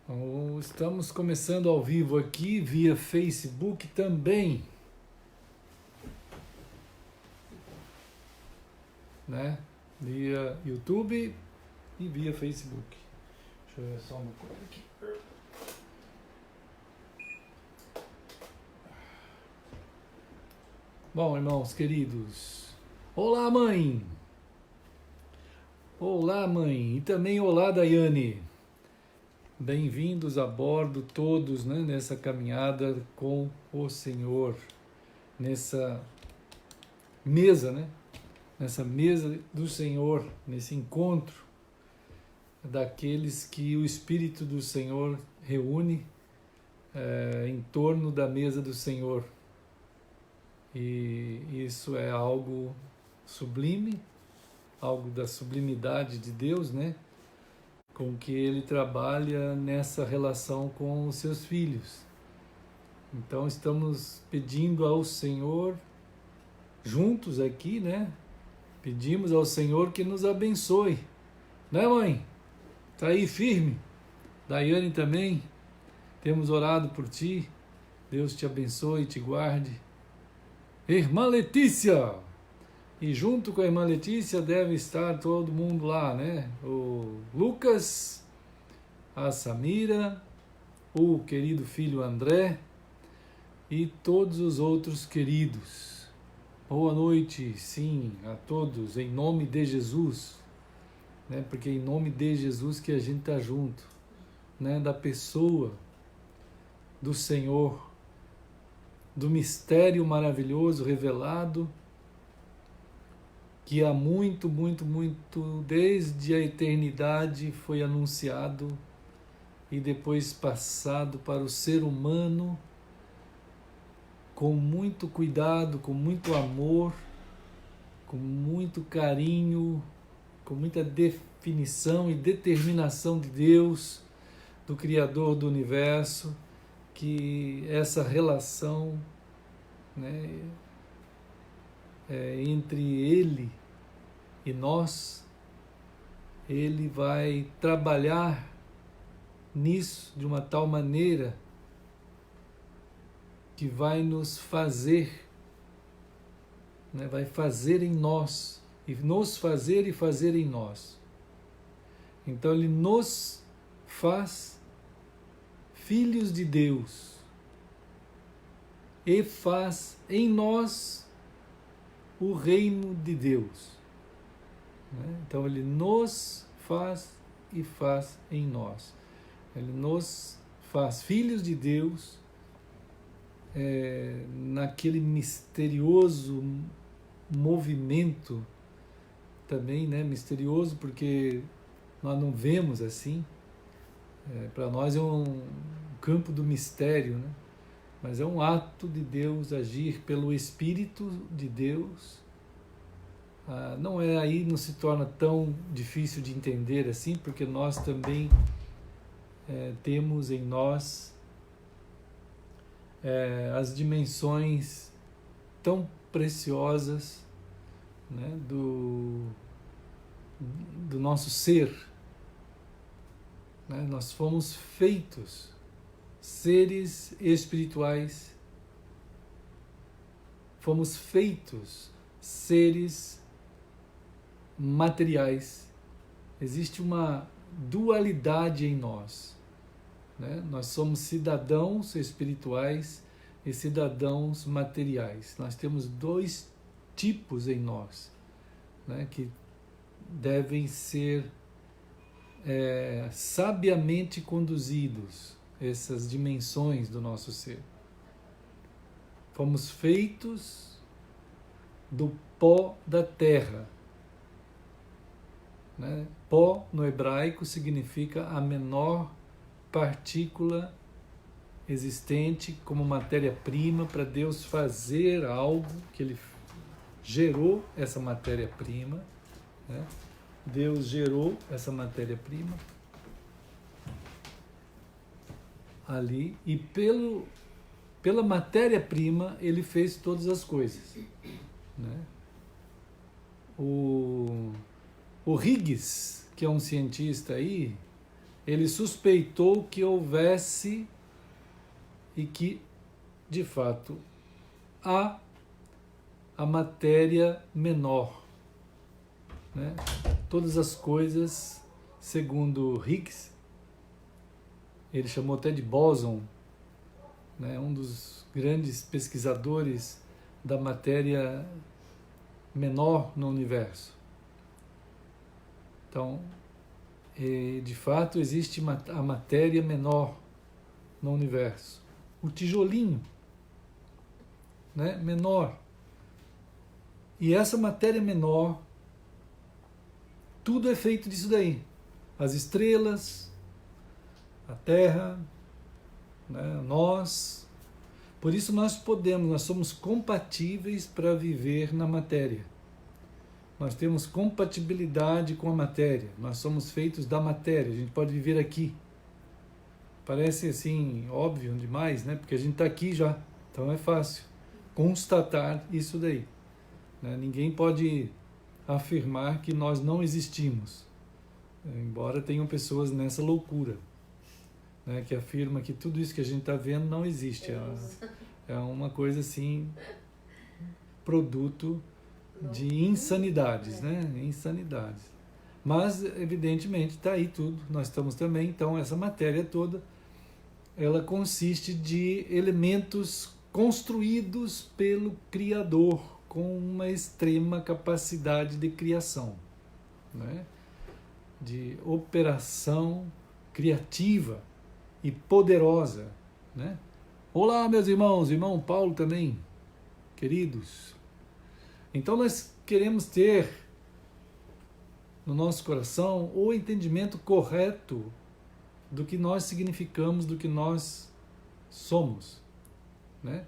Então, estamos começando ao vivo aqui via Facebook também, né? Via YouTube e via Facebook. Deixa eu ver só uma coisa aqui. Bom, irmãos queridos, olá mãe! Olá mãe! E também olá Daiane! Bem-vindos a bordo todos, né, nessa caminhada com o Senhor, nessa mesa, né? Nessa mesa do Senhor, nesse encontro daqueles que o Espírito do Senhor reúne em torno da mesa do Senhor. E isso é algo sublime, algo da sublimidade de Deus, né? Com que Ele trabalha nessa relação com os seus filhos. Então estamos pedindo ao Senhor, juntos aqui, né? Pedimos ao Senhor que nos abençoe. Né, mãe? Tá aí firme? Daiane também. Temos orado por ti. Deus te abençoe e te guarde. Irmã Letícia! E junto com a irmã Letícia deve estar todo mundo lá, né? O Lucas, a Samira, o querido filho André e todos os outros queridos. Boa noite, sim, a todos, em nome de Jesus, né? Porque é em nome de Jesus que a gente está junto, né? Da pessoa do Senhor, do mistério maravilhoso revelado, que há muito, desde a eternidade foi anunciado e depois passado para o ser humano com muito cuidado, com muito amor, com muito carinho, com muita definição e determinação de Deus, do Criador do Universo, que essa relação, né, entre Ele e nós, Ele vai trabalhar nisso de uma tal maneira que vai nos fazer, né, vai fazer em nós, e nos fazer e fazer em nós. Então Ele nos faz filhos de Deus e faz em nós o reino de Deus. Então Ele nos faz e faz em nós. Ele nos faz filhos de Deus naquele misterioso movimento também, né? Misterioso porque nós não vemos assim. Para nós é um campo do mistério, né? Mas é um ato de Deus agir pelo Espírito de Deus. Não é aí, não se torna tão difícil de entender assim, porque nós também temos em nós as dimensões tão preciosas, né, do nosso ser. Né? Nós fomos feitos seres espirituais, fomos feitos seres materiais. Existe uma dualidade em nós, né? Nós somos cidadãos espirituais e cidadãos materiais. Nós temos dois tipos em nós, né, que devem ser sabiamente conduzidos, essas dimensões do nosso ser. Fomos feitos do pó da terra. Né? Pó, no hebraico, significa a menor partícula existente como matéria-prima para Deus fazer algo, que Ele gerou essa matéria-prima, né? Deus gerou essa matéria-prima ali e pela matéria-prima Ele fez todas as coisas, né? O Higgs, que é um cientista aí, ele suspeitou que houvesse e que, de fato, há a matéria menor, né? Todas as coisas, segundo Higgs, ele chamou até de bóson, né? Um dos grandes pesquisadores da matéria menor no universo. Então, de fato, existe a matéria menor no universo. O tijolinho, né? Menor. E essa matéria menor, tudo é feito disso daí. As estrelas, a Terra, né? Nós. Por isso nós somos compatíveis para viver na matéria. Nós temos compatibilidade com a matéria. Nós somos feitos da matéria. A gente pode viver aqui. Parece assim, óbvio demais, né? Porque a gente está aqui já. Então é fácil constatar isso daí, né? Ninguém pode afirmar que nós não existimos. Embora tenham pessoas nessa loucura, né? Que afirma que tudo isso que a gente está vendo não existe. É uma coisa assim, produto de insanidades, né? Insanidades. Mas, evidentemente, está aí tudo. Nós estamos também, então, essa matéria toda, ela consiste de elementos construídos pelo Criador, com uma extrema capacidade de criação, né? De operação criativa e poderosa, né? Olá, meus irmãos, irmão Paulo também, queridos. Então nós queremos ter no nosso coração o entendimento correto do que nós significamos, do que nós somos, né?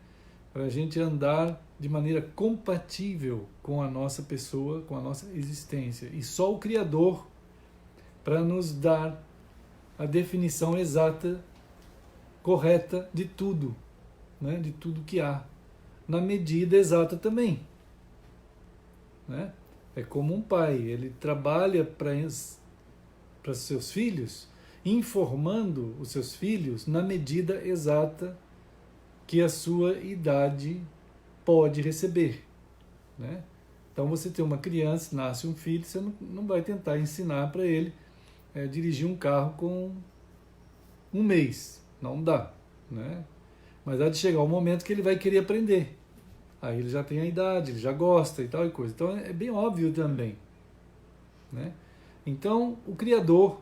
Para a gente andar de maneira compatível com a nossa pessoa, com a nossa existência. E só o Criador para nos dar a definição exata, correta de tudo, né? De tudo que há, na medida exata também, né? É como um pai, ele trabalha para seus filhos, informando os seus filhos na medida exata que a sua idade pode receber, né? Então você tem uma criança, nasce um filho, você não vai tentar ensinar para ele dirigir um carro com um mês, não dá, né? Mas há de chegar um momento que ele vai querer aprender. Aí ele já tem a idade, ele já gosta e tal e coisa. Então é bem óbvio também, né? Então o Criador,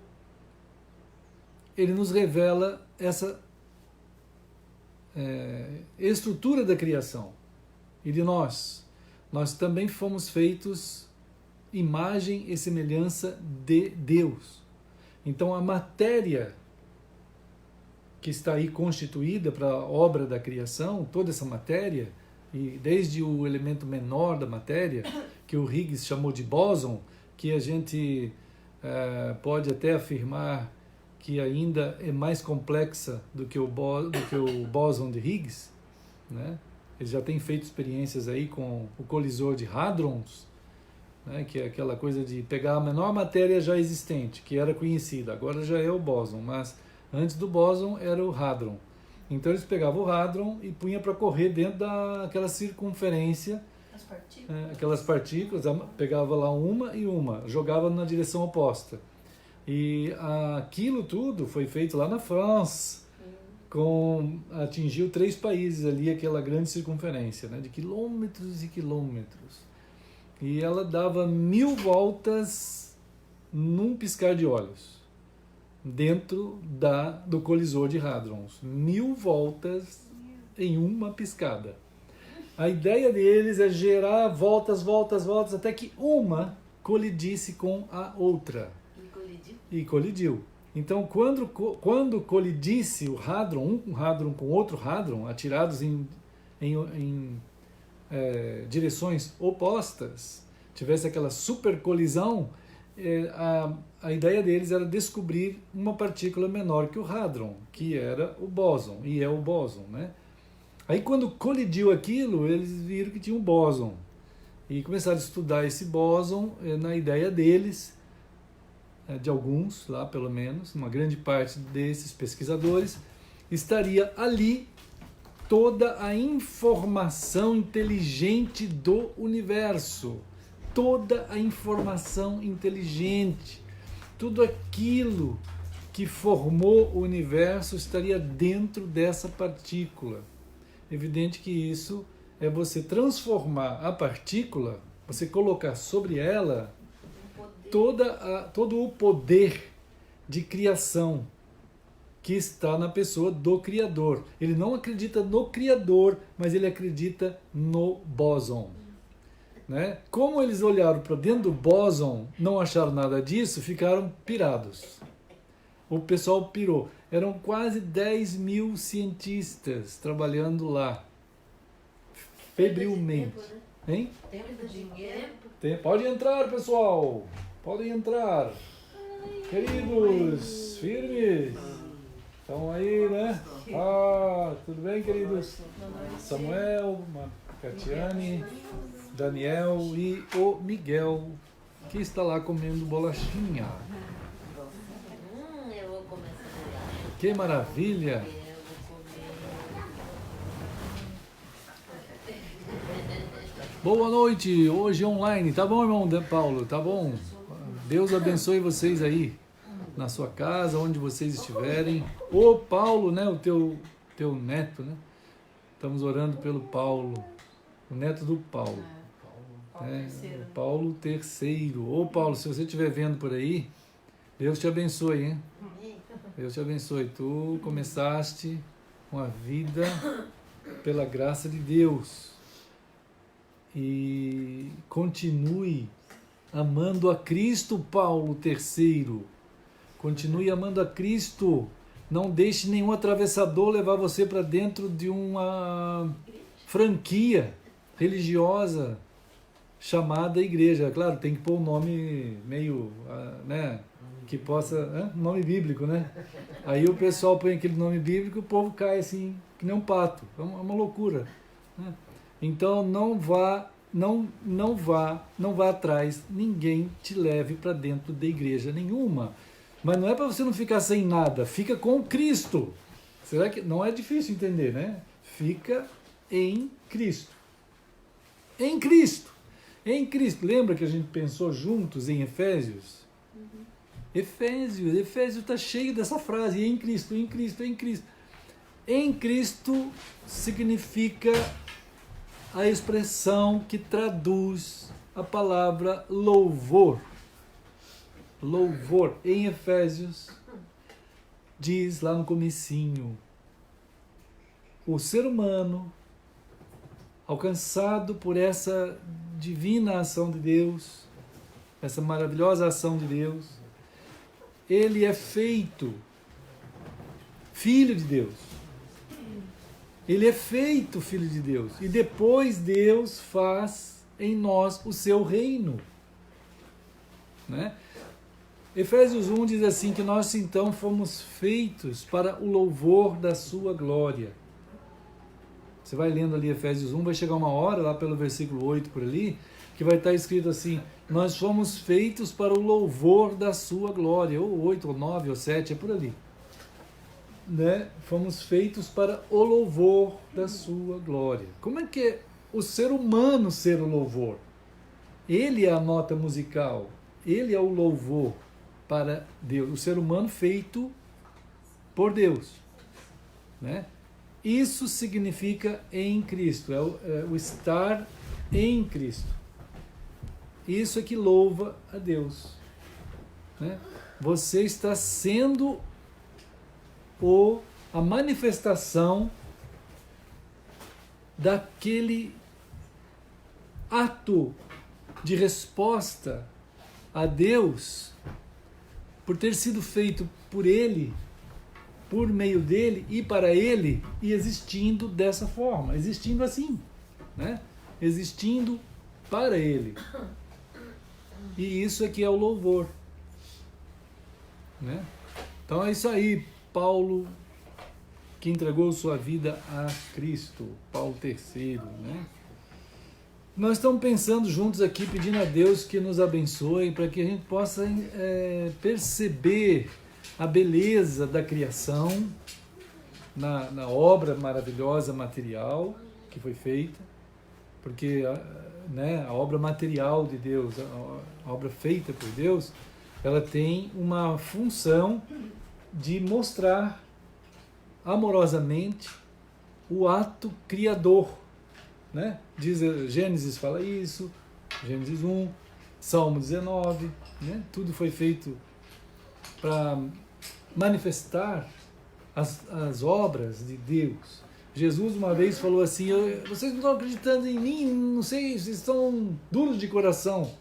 ele nos revela essa estrutura da criação. E de nós também fomos feitos imagem e semelhança de Deus. Então a matéria que está aí constituída para a obra da criação, toda essa matéria, e desde o elemento menor da matéria, que o Higgs chamou de bóson, que a gente pode até afirmar que ainda é mais complexa do que o bóson de Higgs, né? Eles já têm feito experiências aí com o colisor de hadrons, né? Que é aquela coisa de pegar a menor matéria já existente, que era conhecida, agora já é o bóson, mas antes do bóson era o hadron. Então eles pegavam o hadron e punham para correr dentro daquela circunferência, aquelas partículas, pegava lá uma e uma, jogava na direção oposta. E aquilo tudo foi feito lá na França, atingiu 3 países ali, aquela grande circunferência, né, de quilômetros e quilômetros. E ela dava 1000 voltas num piscar de olhos, dentro do colisor de hadrons. 1000 voltas em uma piscada. A ideia deles é gerar voltas, até que uma colidisse com a outra. E colidiu. Então, quando colidisse o hadron, um hadron com outro hadron, atirados em direções opostas, tivesse aquela super colisão, a ideia deles era descobrir uma partícula menor que o hadron, que era o bóson, e é o bóson, né? Aí quando colidiu aquilo, eles viram que tinha um bóson, e começaram a estudar esse bóson na ideia deles, de alguns lá, pelo menos, uma grande parte desses pesquisadores, estaria ali toda a informação inteligente do universo, toda a informação inteligente, tudo aquilo que formou o universo estaria dentro dessa partícula. Evidente que isso é você transformar a partícula, você colocar sobre ela todo o poder de criação que está na pessoa do Criador. Ele não acredita no Criador, mas ele acredita no bóson. Né? Como eles olharam para dentro do bóson, não acharam nada disso, ficaram pirados. O pessoal pirou. Eram quase 10 mil cientistas trabalhando lá, febrilmente. Hein? Tempo, dinheiro. Pode entrar, pessoal! Podem entrar. Queridos, firmes. Estão aí, né? Ah, tudo bem, queridos? Samuel, Catiane, Daniel e o Miguel, que está lá comendo bolachinha. Eu vou começar. Que maravilha! Boa noite, hoje online. Tá bom, irmão Paulo? Tá bom? Deus abençoe vocês aí, na sua casa, onde vocês estiverem. Ô Paulo, né? O teu neto, né? Estamos orando pelo Paulo, o neto do Paulo. O Paulo terceiro. Ô Paulo, se você estiver vendo por aí, Deus te abençoe, hein? Deus te abençoe. Tu começaste uma vida pela graça de Deus. E continue amando a Cristo, Paulo terceiro. Continue amando a Cristo. Não deixe nenhum atravessador levar você para dentro de uma franquia religiosa chamada igreja. Claro, tem que pôr um nome meio, né, que possa, nome bíblico, né? Aí o pessoal põe aquele nome bíblico e o povo cai assim, que nem um pato. É uma loucura, né? Então não vá atrás, ninguém te leve para dentro da igreja nenhuma. Mas não é para você não ficar sem nada, fica com Cristo. Será que não é difícil entender, né? Fica em Cristo. Em Cristo. Em Cristo. Lembra que a gente pensou juntos em Efésios? Efésios está cheio dessa frase, em Cristo, em Cristo, em Cristo. Em Cristo significa a expressão que traduz a palavra louvor. Louvor. Em Efésios, diz lá no comecinho, o ser humano, alcançado por essa divina ação de Deus, essa maravilhosa ação de Deus, ele é feito filho de Deus. Ele é feito filho de Deus. E depois Deus faz em nós o seu reino. Né? Efésios 1 diz assim, que nós então fomos feitos para o louvor da sua glória. Você vai lendo ali Efésios 1, vai chegar uma hora, lá pelo versículo 8 por ali, que vai estar escrito assim, nós fomos feitos para o louvor da sua glória. Ou 8, ou 9, ou 7, é por ali. Né? Fomos feitos para o louvor da sua glória. Como é que é o ser humano ser o louvor? Ele é a nota musical, ele é o louvor para Deus, o ser humano feito por Deus, né? Isso significa em Cristo, é o estar em Cristo. Isso é que louva a Deus, né? Você está sendo a manifestação daquele ato de resposta a Deus por ter sido feito por Ele, por meio dele e para Ele, e existindo dessa forma, existindo assim, né? Existindo para Ele. E isso aqui é o louvor, né? Então é isso aí, Paulo, que entregou sua vida a Cristo, Paulo III, né? Nós estamos pensando juntos aqui, pedindo a Deus que nos abençoe, para que a gente possa perceber a beleza da criação na obra maravilhosa material que foi feita, porque a obra material de Deus, a obra feita por Deus, ela tem uma função de mostrar amorosamente o ato criador, né? Diz, Gênesis fala isso, Gênesis 1, Salmo 19, né? Tudo foi feito para manifestar as obras de Deus. Jesus uma vez falou assim: vocês não estão acreditando em mim, não sei, vocês estão duros de coração.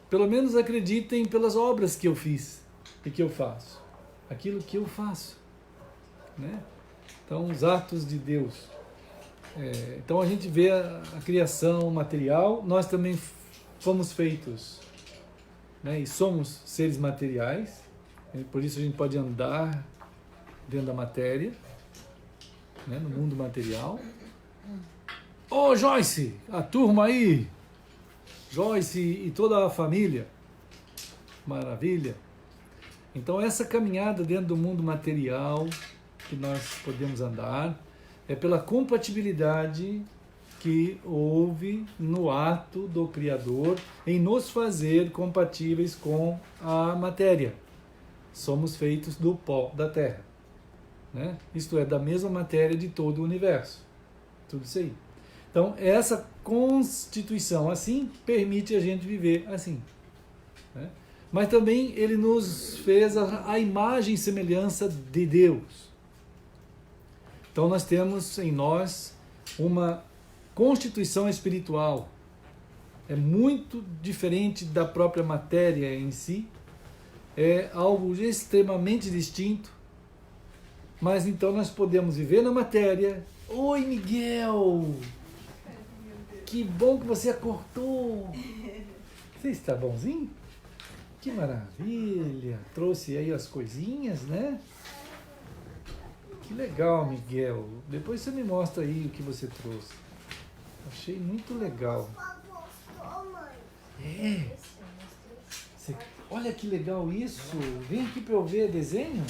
Pelo menos acreditem pelas obras que eu fiz e que eu faço. Aquilo que eu faço, né? Então, os atos de Deus. Então, a gente vê a criação material. Nós também fomos feitos, né? E somos seres materiais. Por isso a gente pode andar dentro da matéria, né? No mundo material. Ô, Joyce, a turma aí, Joyce e toda a família, maravilha. Então essa caminhada dentro do mundo material que nós podemos andar é pela compatibilidade que houve no ato do Criador em nos fazer compatíveis com a matéria. Somos feitos do pó da terra, né? Isto é, da mesma matéria de todo o universo. Tudo isso aí. Então, essa constituição assim permite a gente viver assim, né? Mas também ele nos fez a imagem e semelhança de Deus. Então, nós temos em nós uma constituição espiritual. É muito diferente da própria matéria em si. É algo extremamente distinto. Mas então nós podemos viver na matéria. Oi, Miguel! Que bom que você acordou! Você está bonzinho? Que maravilha! Trouxe aí as coisinhas, né? Que legal, Miguel. Depois você me mostra aí o que você trouxe. Achei muito legal. Olha que legal isso. Vem aqui para eu ver desenho.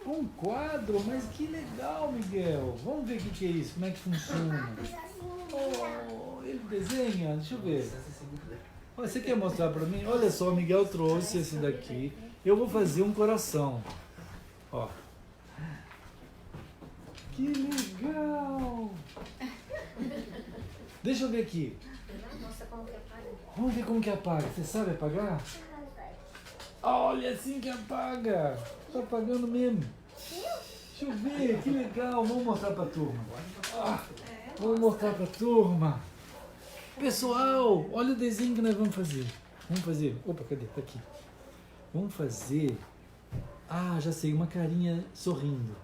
Um quadro, mas que legal, Miguel. Vamos ver o que é isso, como é que funciona. Oh, ele desenha, deixa eu ver. Você quer mostrar para mim? Olha só, o Miguel trouxe esse daqui. Eu vou fazer um coração. Ó. Que legal. Deixa eu ver aqui. Vamos ver como que apaga. Você sabe apagar? Olha assim que apaga. Tá apagando mesmo. Deixa eu ver, que legal. Vamos mostrar pra turma. Vamos mostrar pra turma. Pessoal, olha o desenho que nós vamos fazer. Vamos fazer. Opa, cadê? Tá aqui. Vamos fazer. Já sei, uma carinha sorrindo.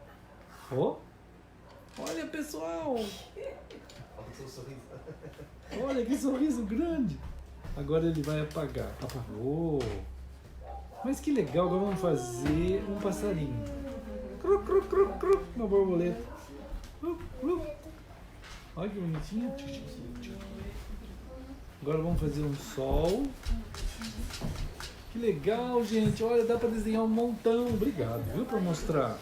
Ó. Olha, pessoal. Olha que sorriso grande. Agora ele vai apagar. Apagou. Mas que legal, agora vamos fazer um passarinho. Cru, cru, cru, cru, uma borboleta. Olha que bonitinho. Agora vamos fazer um sol. Que legal, gente. Olha, dá para desenhar um montão. Obrigado, viu, por mostrar.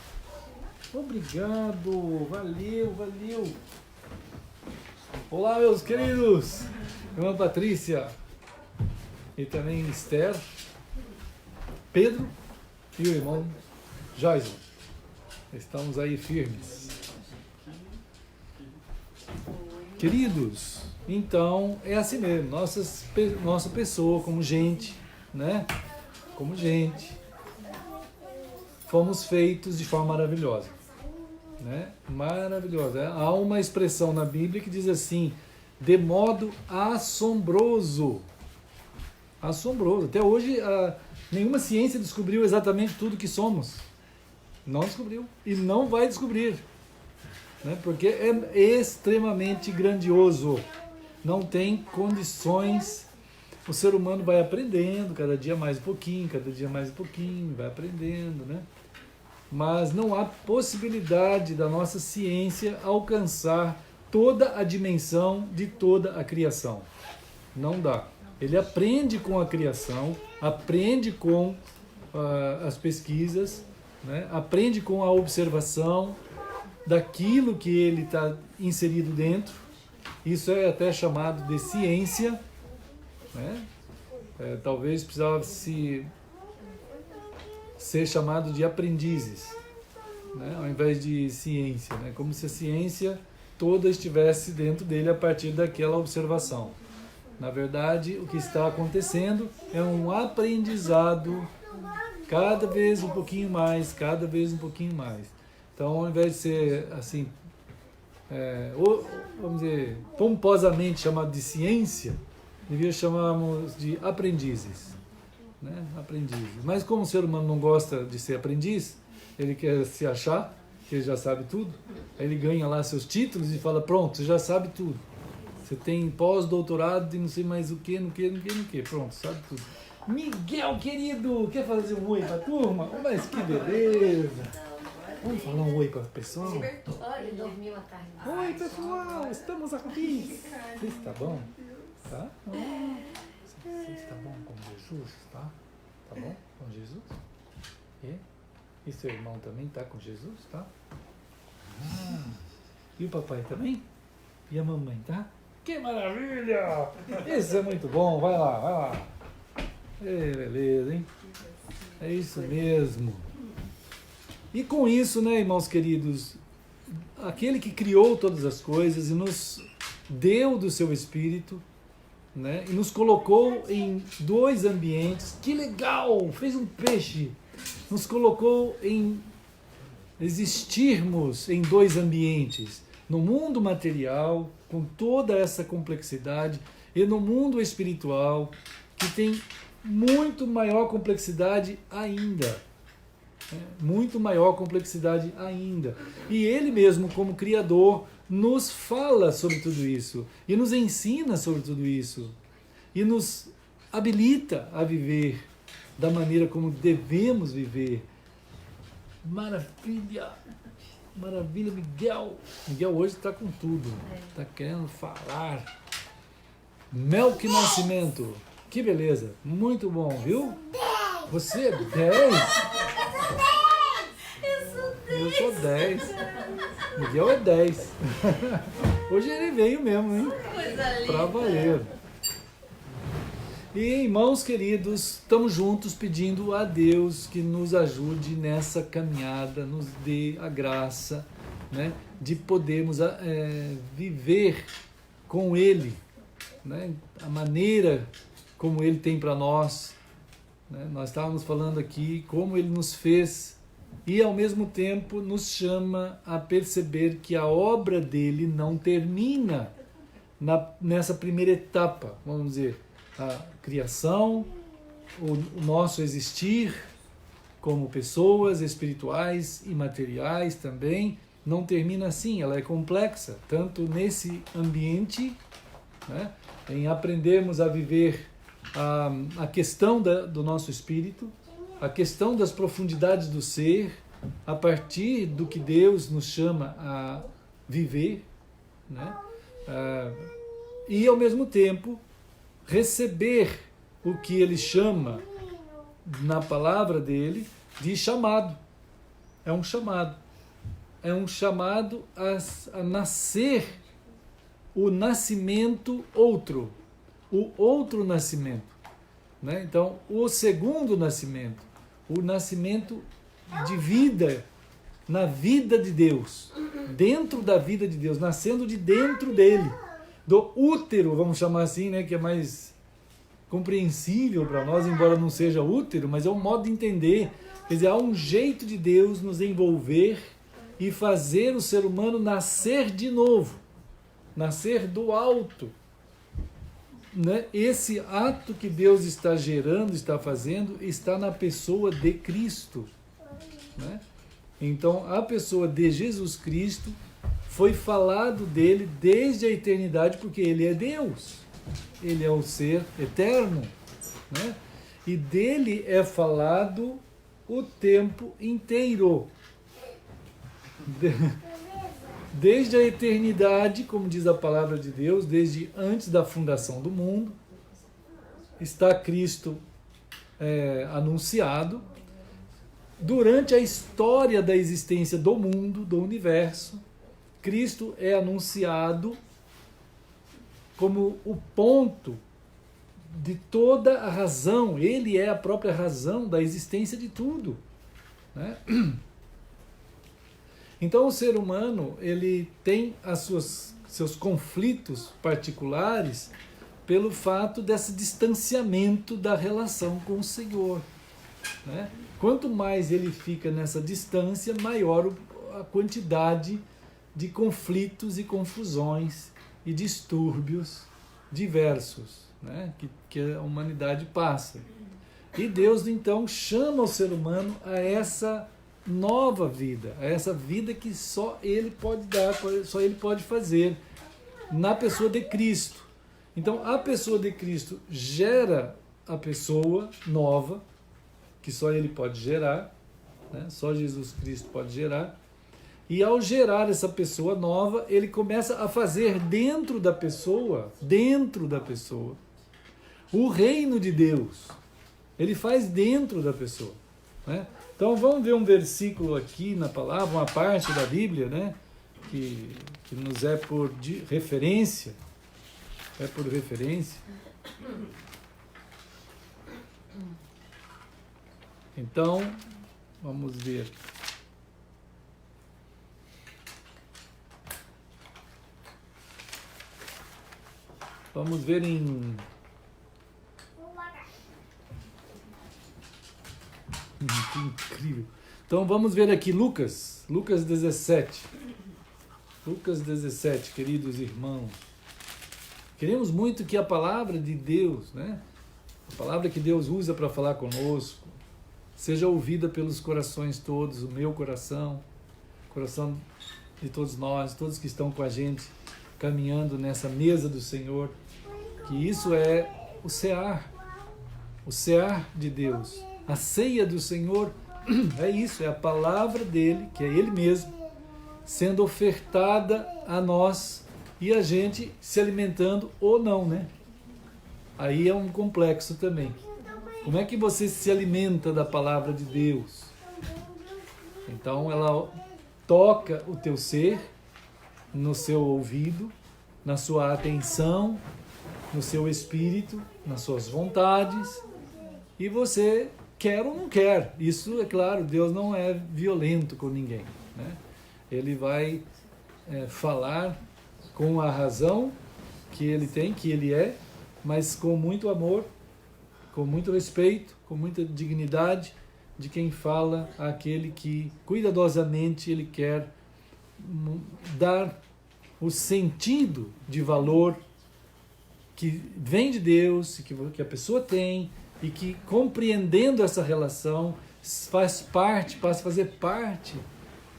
Obrigado. Valeu, valeu. Olá, meus queridos. Irmã Patrícia. E também Esther. Pedro e o irmão Joyce. Estamos aí firmes. Queridos, então é assim mesmo. Nossa pessoa como gente, né? Como gente. Fomos feitos de forma maravilhosa. Né? Maravilhosa. Há uma expressão na Bíblia que diz assim: de modo assombroso. Assombroso. Até hoje nenhuma ciência descobriu exatamente tudo que somos. Não descobriu. E não vai descobrir. Né? Porque é extremamente grandioso. Não tem condições. O ser humano vai aprendendo, cada dia mais um pouquinho, vai aprendendo, né? Mas não há possibilidade da nossa ciência alcançar toda a dimensão de toda a criação. Não dá. Ele aprende com a criação, aprende com as pesquisas, né? Aprende com a observação daquilo que ele está inserido dentro. Isso é até chamado de ciência, né? Talvez precisava ser chamado de aprendizes, né? Ao invés de ciência, né? Como se a ciência toda estivesse dentro dele a partir daquela observação. Na verdade, o que está acontecendo é um aprendizado cada vez um pouquinho mais, cada vez um pouquinho mais. Então, ao invés de ser assim, vamos dizer, pomposamente chamado de ciência, devia chamarmos de aprendizes, né? Aprendizes. Mas como o ser humano não gosta de ser aprendiz, ele quer se achar que ele já sabe tudo, aí ele ganha lá seus títulos e fala, pronto, você já sabe tudo. Você tem pós-doutorado de não sei mais o que, pronto, sabe tudo. Miguel, querido, quer fazer um oi pra turma? Mas que beleza! Vamos falar um oi para o pessoal? Olha, ele dormiu a tarde. Oi, pessoal, estamos aqui. Você está bom? Tá? Você está bom com Jesus? Tá? Tá bom com Jesus? E seu irmão também está com Jesus? Tá? E o papai também? E a mamãe, tá? Que maravilha! Isso é muito bom, vai lá, vai lá. Beleza, hein? É isso mesmo. E com isso, né, irmãos queridos, aquele que criou todas as coisas e nos deu do seu Espírito, né, e nos colocou em dois ambientes, que legal, fez um peixe, nos colocou em existirmos em dois ambientes, no mundo material, com toda essa complexidade, e no mundo espiritual, que tem muito maior complexidade ainda. Muito maior complexidade ainda. E ele mesmo, como Criador, nos fala sobre tudo isso, e nos ensina sobre tudo isso, e nos habilita a viver da maneira como devemos viver. Maravilha! Maravilha, Miguel! Miguel hoje está com tudo, está querendo falar. Melk Nascimento, que beleza, muito bom, viu? Você é 10? Eu sou 10. Miguel é 10. Hoje ele veio mesmo, hein? Pra valer. E, irmãos queridos, estamos juntos pedindo a Deus que nos ajude nessa caminhada, nos dê a graça, né, de podermos viver com Ele, né, a maneira como Ele tem para nós. Né? Nós estávamos falando aqui como Ele nos fez e, ao mesmo tempo, nos chama a perceber que a obra dele não termina nessa primeira etapa, vamos dizer, a criação, o nosso existir como pessoas espirituais e materiais também, não termina assim, ela é complexa, tanto nesse ambiente, né, em aprendermos a viver a questão do nosso espírito, a questão das profundidades do ser, a partir do que Deus nos chama a viver, né, e ao mesmo tempo receber o que ele chama na palavra dele de chamado. É um chamado. É um chamado a nascer o nascimento outro. O outro nascimento. Né? Então, o segundo nascimento. O nascimento de vida na vida de Deus. Dentro da vida de Deus. Nascendo de dentro dele. Do útero, vamos chamar assim, né, que é mais compreensível para nós, embora não seja útero, mas é um modo de entender. Quer dizer, há um jeito de Deus nos envolver e fazer o ser humano nascer de novo, nascer do alto. Né? Esse ato que Deus está gerando, está fazendo, está na pessoa de Cristo. Né? Então, a pessoa de Jesus Cristo foi falado dele desde a eternidade, porque ele é Deus. Ele é o ser eterno. Né? E dele é falado o tempo inteiro. desde a eternidade, como diz a palavra de Deus, desde antes da fundação do mundo, está Cristo anunciado. Durante a história da existência do mundo, do universo, Cristo é anunciado como o ponto de toda a razão. Ele é a própria razão da existência de tudo, né? Então o ser humano, ele tem seus conflitos particulares pelo fato desse distanciamento da relação com o Senhor, né? Quanto mais ele fica nessa distância, maior a quantidade de conflitos e confusões e distúrbios diversos, né, que a humanidade passa. E Deus, então, chama o ser humano a essa nova vida, a essa vida que só Ele pode dar, só Ele pode fazer, na pessoa de Cristo. Então, a pessoa de Cristo gera a pessoa nova, que só Ele pode gerar, né? Só Jesus Cristo pode gerar. E ao gerar essa pessoa nova, Ele começa a fazer dentro da pessoa, o reino de Deus. Ele faz dentro da pessoa, né? Então vamos ver um versículo aqui na palavra, uma parte da Bíblia, né? Que nos é por referência. É por referência. Então, vamos ver. Vamos ver em... Que incrível. Então vamos ver aqui Lucas 17. Lucas 17, queridos irmãos. Queremos muito que a palavra de Deus, né? A palavra que Deus usa para falar conosco, seja ouvida pelos corações todos, o meu coração, o coração de todos nós, todos que estão com a gente, caminhando nessa mesa do Senhor, que isso é o cear de Deus, a ceia do Senhor, é isso, é a palavra dele, que é ele mesmo, sendo ofertada a nós e a gente se alimentando ou não, né? Aí é um complexo também. Como é que você se alimenta da palavra de Deus? Então ela toca o teu ser, no seu ouvido, na sua atenção, no seu espírito, nas suas vontades, e você quer ou não quer. Isso, é claro, Deus não é violento com ninguém, né? Ele vai falar com a razão que ele tem, que ele é, mas com muito amor, com muito respeito, com muita dignidade de quem fala àquele que cuidadosamente ele quer dar o sentido de valor que vem de Deus, que a pessoa tem, e que, compreendendo essa relação, passa a fazer parte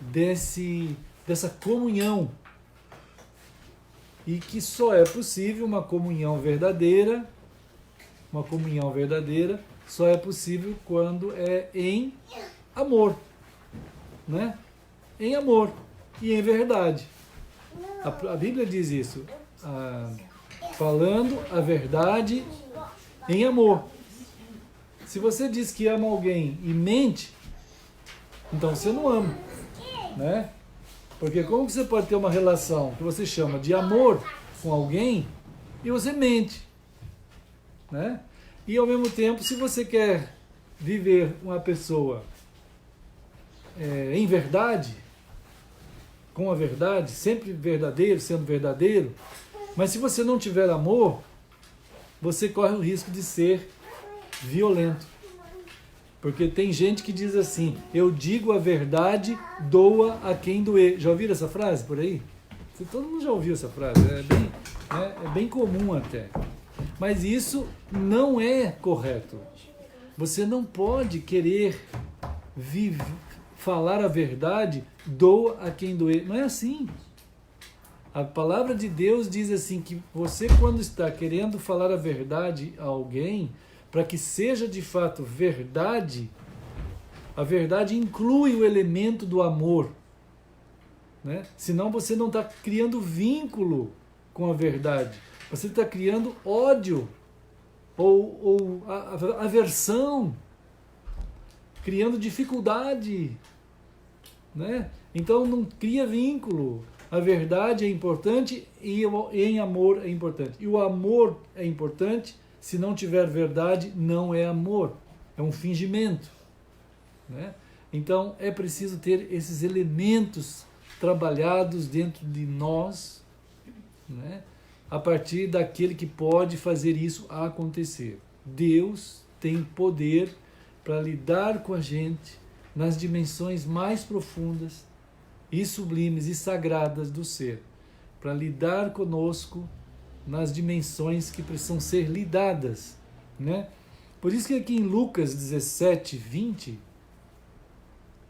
dessa comunhão. E que só é possível uma comunhão verdadeira, só é possível quando é em amor, né? Em amor e em verdade. A Bíblia diz isso, falando a verdade em amor. Se você diz que ama alguém e mente, então você não ama, né? Porque como que você pode ter uma relação que você chama de amor com alguém e você mente, né? E ao mesmo tempo, se você quer viver uma pessoa em verdade, com a verdade, sempre verdadeiro, sendo verdadeiro, mas se você não tiver amor, você corre o risco de ser violento. Porque tem gente que diz assim: eu digo a verdade, doa a quem doer. Já ouviram essa frase por aí? Todo mundo já ouviu essa frase, é bem comum até. Mas isso não é correto. Você não pode querer falar a verdade, doa a quem doer. Não é assim. A palavra de Deus diz assim, que você, quando está querendo falar a verdade a alguém, para que seja de fato verdade, a verdade inclui o elemento do amor, né? Senão você não está criando vínculo com a verdade. Você está criando ódio ou aversão, criando dificuldade, né? Então não cria vínculo. A verdade é importante e em amor é importante. E o amor é importante. Se não tiver verdade, não é amor. É um fingimento, né? Então é preciso ter esses elementos trabalhados dentro de nós, né? A partir daquele que pode fazer isso acontecer. Deus tem poder para lidar com a gente nas dimensões mais profundas e sublimes e sagradas do ser, para lidar conosco nas dimensões que precisam ser lidadas, né? Por isso que aqui em Lucas 17, 20,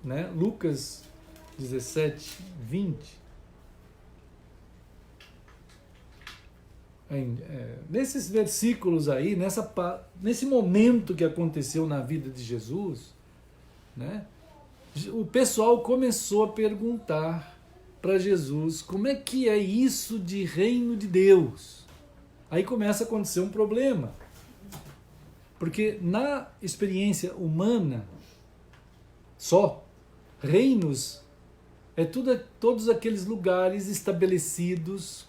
né? Lucas 17, 20, nesses versículos aí, nesse momento que aconteceu na vida de Jesus, né? O pessoal começou a perguntar para Jesus como é que é isso de reino de Deus. Aí começa a acontecer um problema. Porque na experiência humana, só, reinos é todos aqueles lugares estabelecidos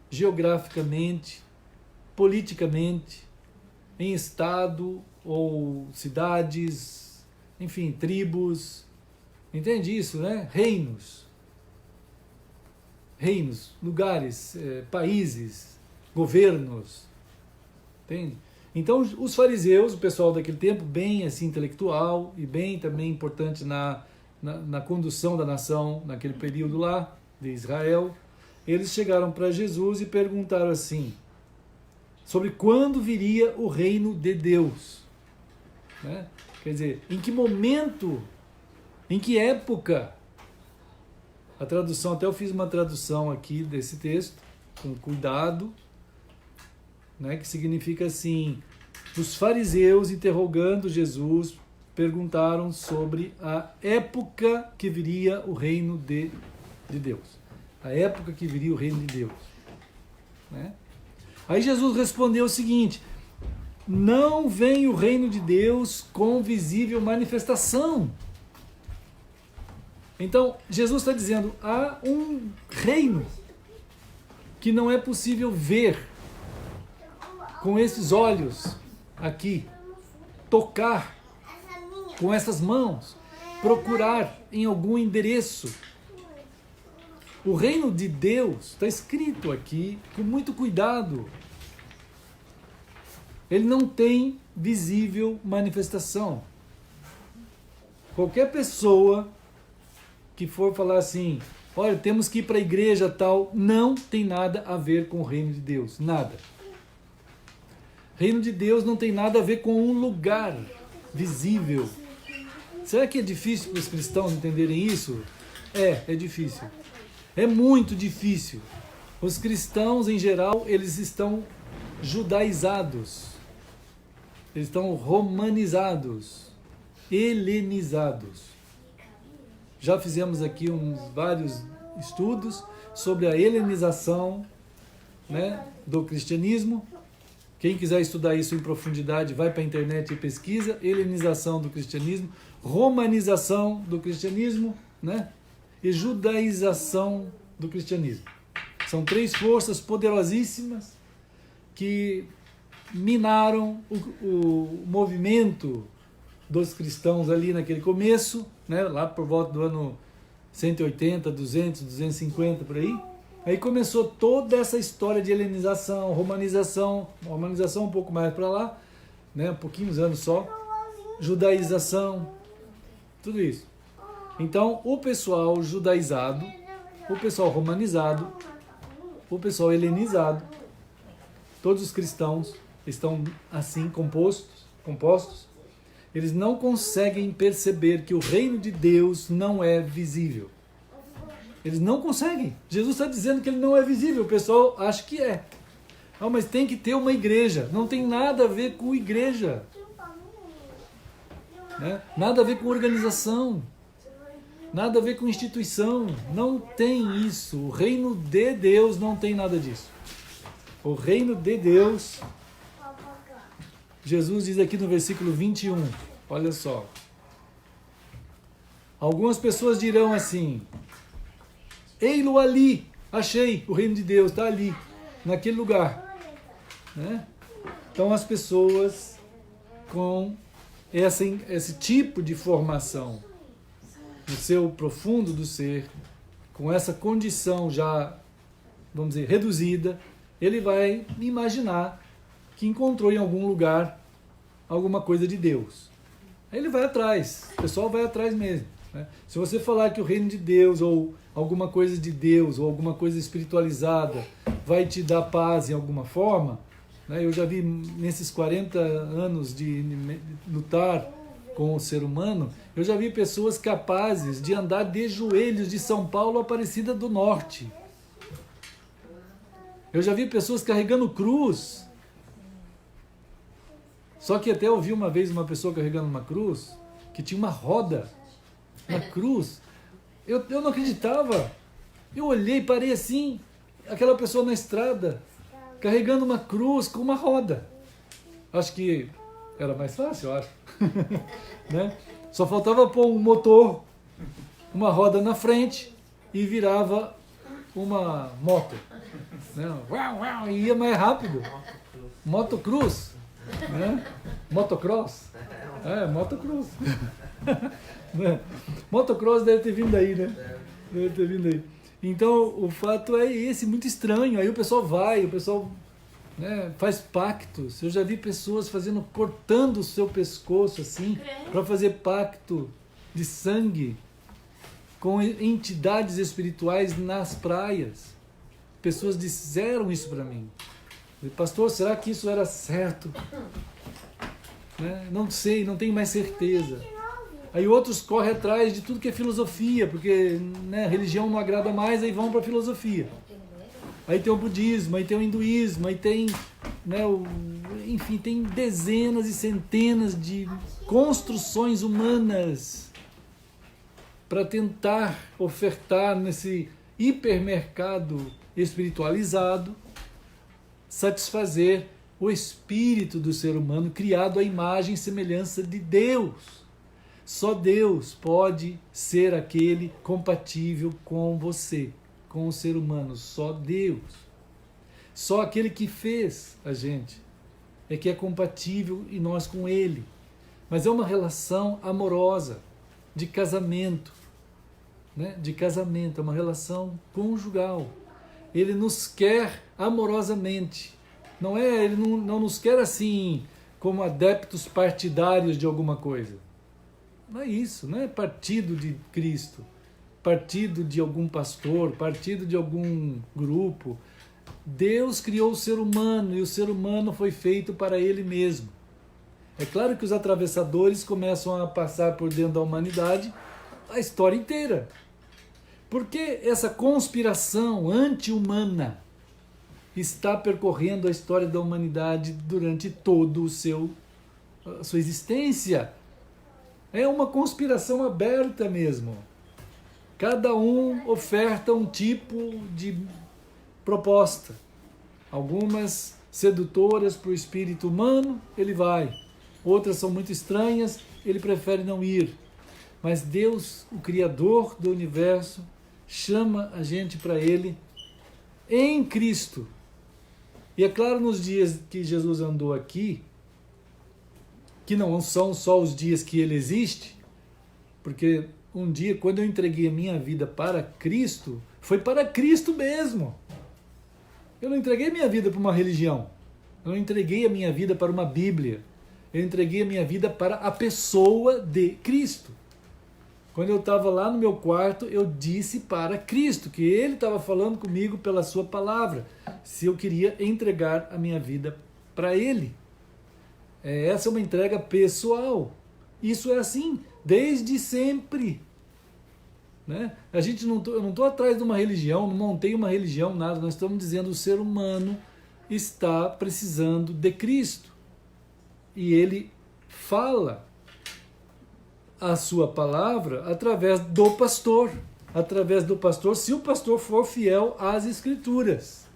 geograficamente, politicamente, em estado ou cidades, enfim, tribos. Entende isso, né? Reinos, lugares, países, governos. Entende? Então, os fariseus, o pessoal daquele tempo, bem assim intelectual e bem também importante na condução da nação naquele período lá de Israel, eles chegaram para Jesus e perguntaram assim, sobre quando viria o reino de Deus, né? Quer dizer, em que momento, em que época? A tradução, até eu fiz uma tradução aqui desse texto, com cuidado, né, que significa assim, os fariseus interrogando Jesus, perguntaram sobre a época que viria o reino de Deus. A época que viria o reino de Deus, né? Aí Jesus respondeu o seguinte, não vem o reino de Deus com visível manifestação. Então, Jesus está dizendo, há um reino que não é possível ver com esses olhos aqui, tocar com essas mãos, procurar em algum endereço. O reino de Deus está escrito aqui com muito cuidado. Ele não tem visível manifestação. Qualquer pessoa que for falar assim, olha, temos que ir para a igreja tal, não tem nada a ver com o reino de Deus, nada. Reino de Deus não tem nada a ver com um lugar visível. Será que é difícil para os cristãos entenderem isso? É difícil. É muito difícil. Os cristãos, em geral, eles estão judaizados. Eles estão romanizados, helenizados. Já fizemos aqui vários estudos sobre a helenização, né, do cristianismo. Quem quiser estudar isso em profundidade, vai para a internet e pesquisa. Helenização do cristianismo, romanização do cristianismo, né, e judaização do cristianismo. São três forças poderosíssimas que minaram o movimento dos cristãos ali naquele começo, né, lá por volta do ano 180, 200, 250, por aí. Aí começou toda essa história de helenização, romanização um pouco mais para lá, né, pouquinhos anos só, judaização, tudo isso. Então, o pessoal judaizado, o pessoal romanizado, o pessoal helenizado, todos os cristãos estão assim compostos, eles não conseguem perceber que o reino de Deus não é visível. Eles não conseguem. Jesus está dizendo que ele não é visível, o pessoal acha que é. Ah, mas tem que ter uma igreja. Não tem nada a ver com igreja, né? Nada a ver com organização. Nada a ver com instituição. Não tem isso. O reino de Deus não tem nada disso. O reino de Deus, Jesus diz aqui no versículo 21, olha só. Algumas pessoas dirão assim: ei-lo ali, achei, o reino de Deus está ali, naquele lugar. Né? Então as pessoas com esse tipo de formação no seu profundo do ser, com essa condição já, vamos dizer, reduzida, ele vai imaginar que encontrou em algum lugar alguma coisa de Deus. Aí ele vai atrás, o pessoal vai atrás mesmo. Né? Se você falar que o reino de Deus, ou alguma coisa de Deus, ou alguma coisa espiritualizada, vai te dar paz em alguma forma, né? Eu já vi nesses 40 anos de lutar com o ser humano, eu já vi pessoas capazes de andar de joelhos de São Paulo a Aparecida do Norte. Eu já vi pessoas carregando cruz. Só que até eu vi uma vez uma pessoa carregando uma cruz, que tinha uma roda na cruz. Eu não acreditava. Eu olhei, parei assim, aquela pessoa na estrada, carregando uma cruz com uma roda. Acho que era mais fácil, eu acho. Né? Só faltava pôr um motor, uma roda na frente e virava uma moto. Né? E ia mais rápido. Motocruz. Né? Motocross. Motocross. Né? Motocross deve ter vindo aí, né? Deve ter vindo aí. Então, o fato é esse, muito estranho. Aí o pessoal vai, né, faz pactos. Eu já vi pessoas cortando o seu pescoço assim, para fazer pacto de sangue com entidades espirituais nas praias. Pessoas disseram isso para mim. Pastor, será que isso era certo? Né? Não sei, não tenho mais certeza. Aí outros correm atrás de tudo que é filosofia, porque, né, a religião não agrada mais, aí vão para a filosofia. Aí tem o budismo, aí tem o hinduísmo, aí tem, né, enfim, tem dezenas e centenas de construções humanas para tentar ofertar nesse hipermercado espiritualizado, satisfazer o espírito do ser humano criado à imagem e semelhança de Deus. Só Deus pode ser aquele compatível com você, com o ser humano. Só Deus. Só aquele que fez a gente é que é compatível e nós com Ele. Mas é uma relação amorosa, de casamento. Né? De casamento, é uma relação conjugal. Ele nos quer amorosamente. Ele não nos quer assim, como adeptos partidários de alguma coisa. Não é isso, não é partido de Cristo, partido de algum pastor, partido de algum grupo. Deus criou o ser humano e o ser humano foi feito para Ele mesmo. É claro que os atravessadores começam a passar por dentro da humanidade a história inteira. Porque essa conspiração anti-humana está percorrendo a história da humanidade durante toda a sua existência. É uma conspiração aberta mesmo. Cada um oferta um tipo de proposta. Algumas sedutoras para o espírito humano, ele vai. Outras são muito estranhas, ele prefere não ir. Mas Deus, o Criador do universo, chama a gente para Ele em Cristo. E é claro, nos dias que Jesus andou aqui, que não são só os dias que Ele existe, porque um dia, quando eu entreguei a minha vida para Cristo, foi para Cristo mesmo. Eu não entreguei a minha vida para uma religião. Eu não entreguei a minha vida para uma Bíblia. Eu entreguei a minha vida para a pessoa de Cristo. Quando eu estava lá no meu quarto, eu disse para Cristo que Ele estava falando comigo pela sua palavra, se eu queria entregar a minha vida para Ele. Essa é uma entrega pessoal. Isso é assim, desde sempre. Né? Eu não estou atrás de uma religião, não montei uma religião, nada. Nós estamos dizendo que o ser humano está precisando de Cristo. E Ele fala a sua palavra através do pastor. Através do pastor, se o pastor for fiel às Escrituras.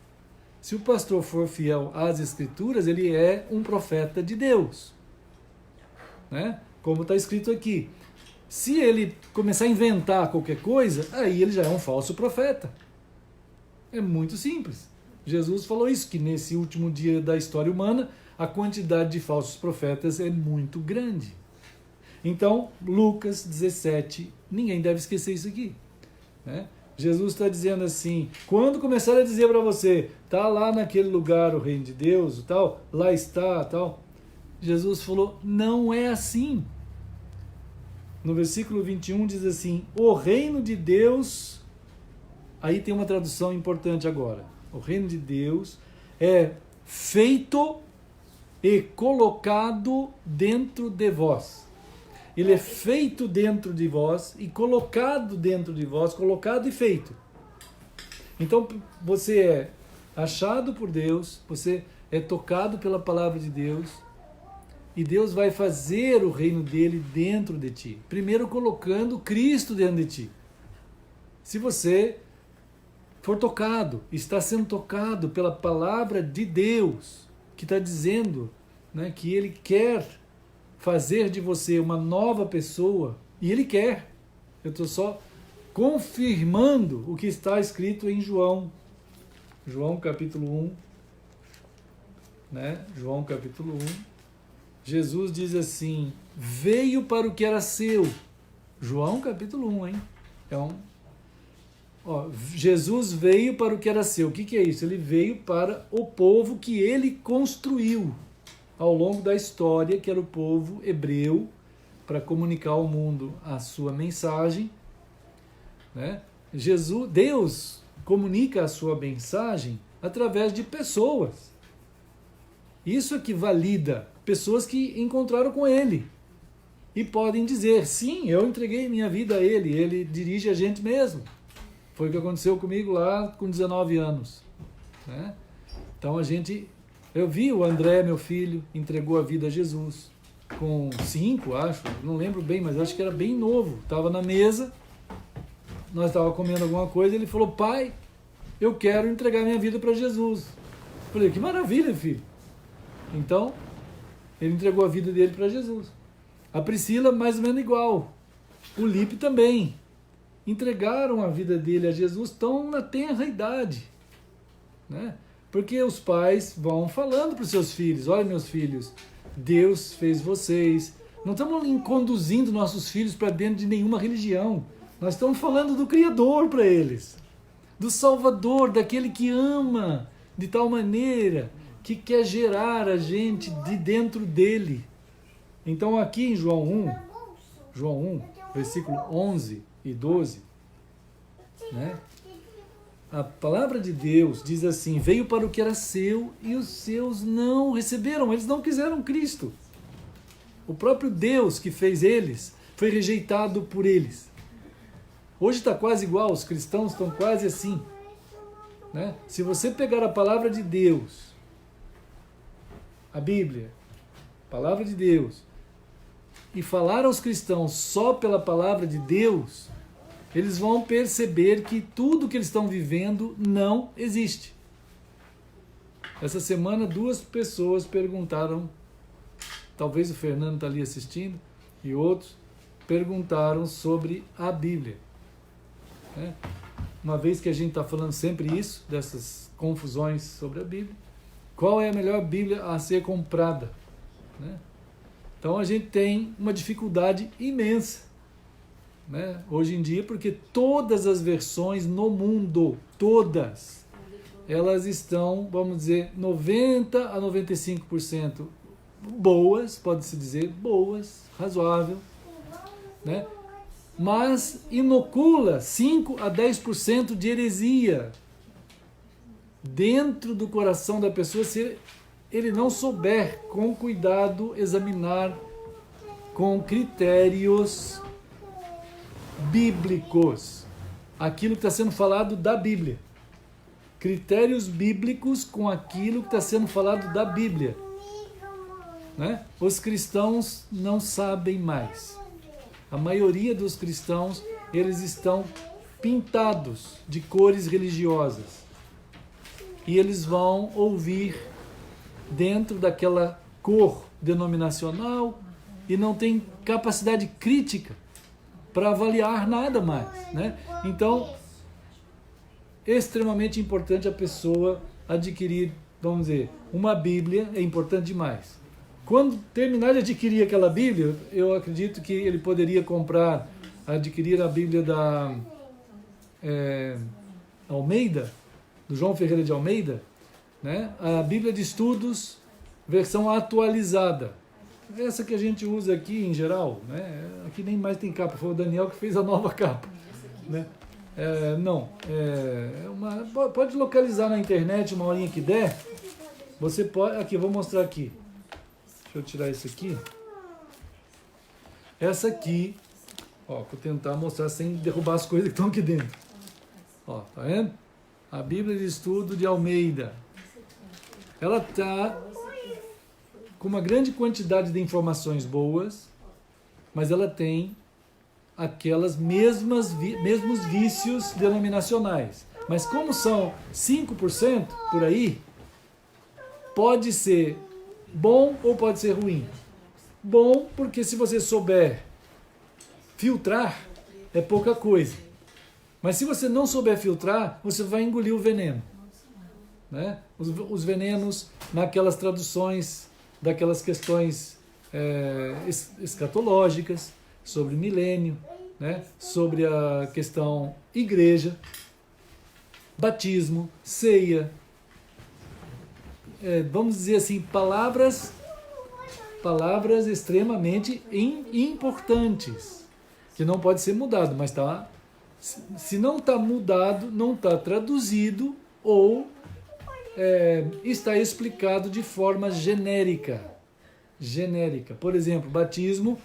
Se o pastor for fiel às Escrituras, ele é um profeta de Deus. Né? Como está escrito aqui. Se ele começar a inventar qualquer coisa, aí ele já é um falso profeta. É muito simples. Jesus falou isso, que nesse último dia da história humana, a quantidade de falsos profetas é muito grande. Então, Lucas 17, ninguém deve esquecer isso aqui. Né? Jesus está dizendo assim, quando começar a dizer para você, está lá naquele lugar o reino de Deus, tal, lá está, tal, Jesus falou, não é assim. No versículo 21 diz assim, o reino de Deus, aí tem uma tradução importante agora, o reino de Deus é feito e colocado dentro de vós. Ele é feito dentro de vós e colocado dentro de vós, colocado e feito. Então você é achado por Deus, você é tocado pela palavra de Deus e Deus vai fazer o reino dele dentro de ti. Primeiro colocando Cristo dentro de ti. Se você for tocado, está sendo tocado pela palavra de Deus, que está dizendo, né, que Ele quer fazer de você uma nova pessoa, e Ele quer. Eu estou só confirmando o que está escrito em João. João capítulo 1. Né? João capítulo 1. Jesus diz assim, veio para o que era seu. João capítulo 1, hein? Então, Jesus veio para o que era seu. O que é isso? Ele veio para o povo que ele construiu ao longo da história, que era o povo hebreu, para comunicar ao mundo a sua mensagem. Né? Deus comunica a sua mensagem através de pessoas. Isso é que valida pessoas que encontraram com ele e podem dizer, sim, eu entreguei minha vida a ele, ele dirige a gente mesmo. Foi o que aconteceu comigo lá com 19 anos. Né? Então eu vi o André, meu filho, entregou a vida a Jesus com 5, acho, não lembro bem, mas acho que era bem novo. Estava na mesa, nós estávamos comendo alguma coisa, ele falou, pai, eu quero entregar minha vida para Jesus. Eu falei, que maravilha, filho. Então, ele entregou a vida dele para Jesus. A Priscila, mais ou menos igual. O Lipe também. Entregaram a vida dele a Jesus tão na tenra idade. Né? Porque os pais vão falando para os seus filhos, olha meus filhos, Deus fez vocês. Não estamos conduzindo nossos filhos para dentro de nenhuma religião. Nós estamos falando do Criador para eles. Do Salvador, daquele que ama de tal maneira que quer gerar a gente de dentro dele. Então aqui em João 1, versículo 11 e 12, né? A palavra de Deus diz assim, veio para o que era seu e os seus não receberam, eles não quiseram Cristo. O próprio Deus que fez eles foi rejeitado por eles. Hoje está quase igual, os cristãos estão quase assim. Né? Se você pegar a palavra de Deus, a Bíblia, a palavra de Deus, e falar aos cristãos só pela palavra de Deus, eles vão perceber que tudo que eles estão vivendo não existe. Essa semana 2 pessoas perguntaram, talvez o Fernando está ali assistindo, e outros perguntaram sobre a Bíblia. Né? Uma vez que a gente está falando sempre isso, dessas confusões sobre a Bíblia, qual é a melhor Bíblia a ser comprada? Né? Então a gente tem uma dificuldade imensa, né? Hoje em dia, porque todas as versões no mundo, todas, elas estão, vamos dizer, 90 a 95% boas, pode-se dizer, boas, razoável, né? Mas inocula 5 a 10% de heresia dentro do coração da pessoa, se ele não souber com cuidado examinar com critérios bíblicos aquilo que está sendo falado da Bíblia. Critérios bíblicos com aquilo que está sendo falado da Bíblia. Né? Os cristãos não sabem mais. A maioria dos cristãos, eles estão pintados de cores religiosas. E eles vão ouvir dentro daquela cor denominacional e não tem capacidade crítica para avaliar nada mais, né? Então, extremamente importante a pessoa adquirir, vamos dizer, uma Bíblia, é importante demais. Quando terminar de adquirir aquela Bíblia, eu acredito que ele poderia adquirir a Bíblia da Almeida, do João Ferreira de Almeida, né? A Bíblia de Estudos, versão atualizada. Essa que a gente usa aqui em geral, né? Aqui nem mais tem capa, foi o Daniel que fez a nova capa, né? Pode localizar na internet uma horinha que der. Você pode, aqui, vou mostrar aqui. Deixa eu tirar isso aqui. Essa aqui, ó, vou tentar mostrar sem derrubar as coisas que estão aqui dentro. Ó, tá vendo? A Bíblia de Estudo de Almeida. Ela está com uma grande quantidade de informações boas, mas ela tem aquelas mesmos vícios denominacionais. Mas como são 5% por aí, pode ser bom ou pode ser ruim. Bom porque se você souber filtrar, é pouca coisa. Mas se você não souber filtrar, você vai engolir o veneno, né? Os venenos naquelas traduções daquelas questões escatológicas, sobre milênio, né? Sobre a questão igreja, batismo, ceia, vamos dizer assim, palavras extremamente importantes, que não pode ser mudado, mas se não está mudado, não está traduzido ou está explicado de forma genérica. Por exemplo, batismo,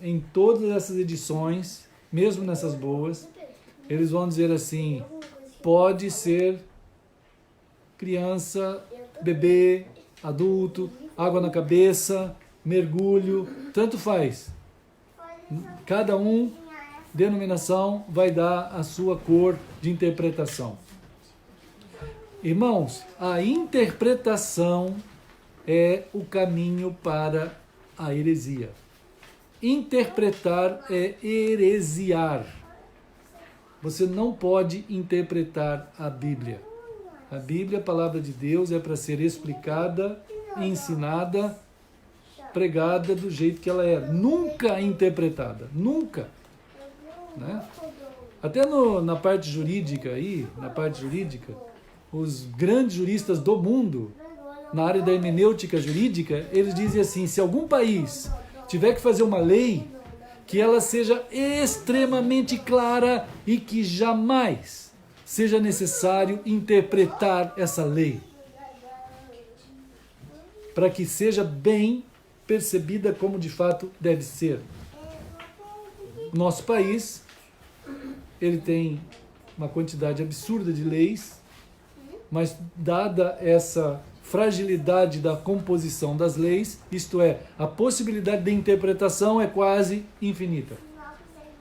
em todas essas edições, mesmo nessas boas, eles vão dizer assim, pode ser criança, bebê, adulto, água na cabeça, mergulho, tanto faz. Cada denominação vai dar a sua cor de interpretação. Irmãos, a interpretação é o caminho para a heresia. Interpretar é heresiar. Você não pode interpretar a Bíblia. A Bíblia, a palavra de Deus, é para ser explicada, ensinada, pregada do jeito que ela é. Nunca interpretada. Nunca. Né? Até na parte jurídica, os grandes juristas do mundo, na área da hermenêutica jurídica, eles dizem assim, se algum país tiver que fazer uma lei, que ela seja extremamente clara e que jamais seja necessário interpretar essa lei, para que seja bem percebida como de fato deve ser. Nosso país, ele tem uma quantidade absurda de leis, mas dada essa fragilidade da composição das leis, isto é, a possibilidade de interpretação é quase infinita.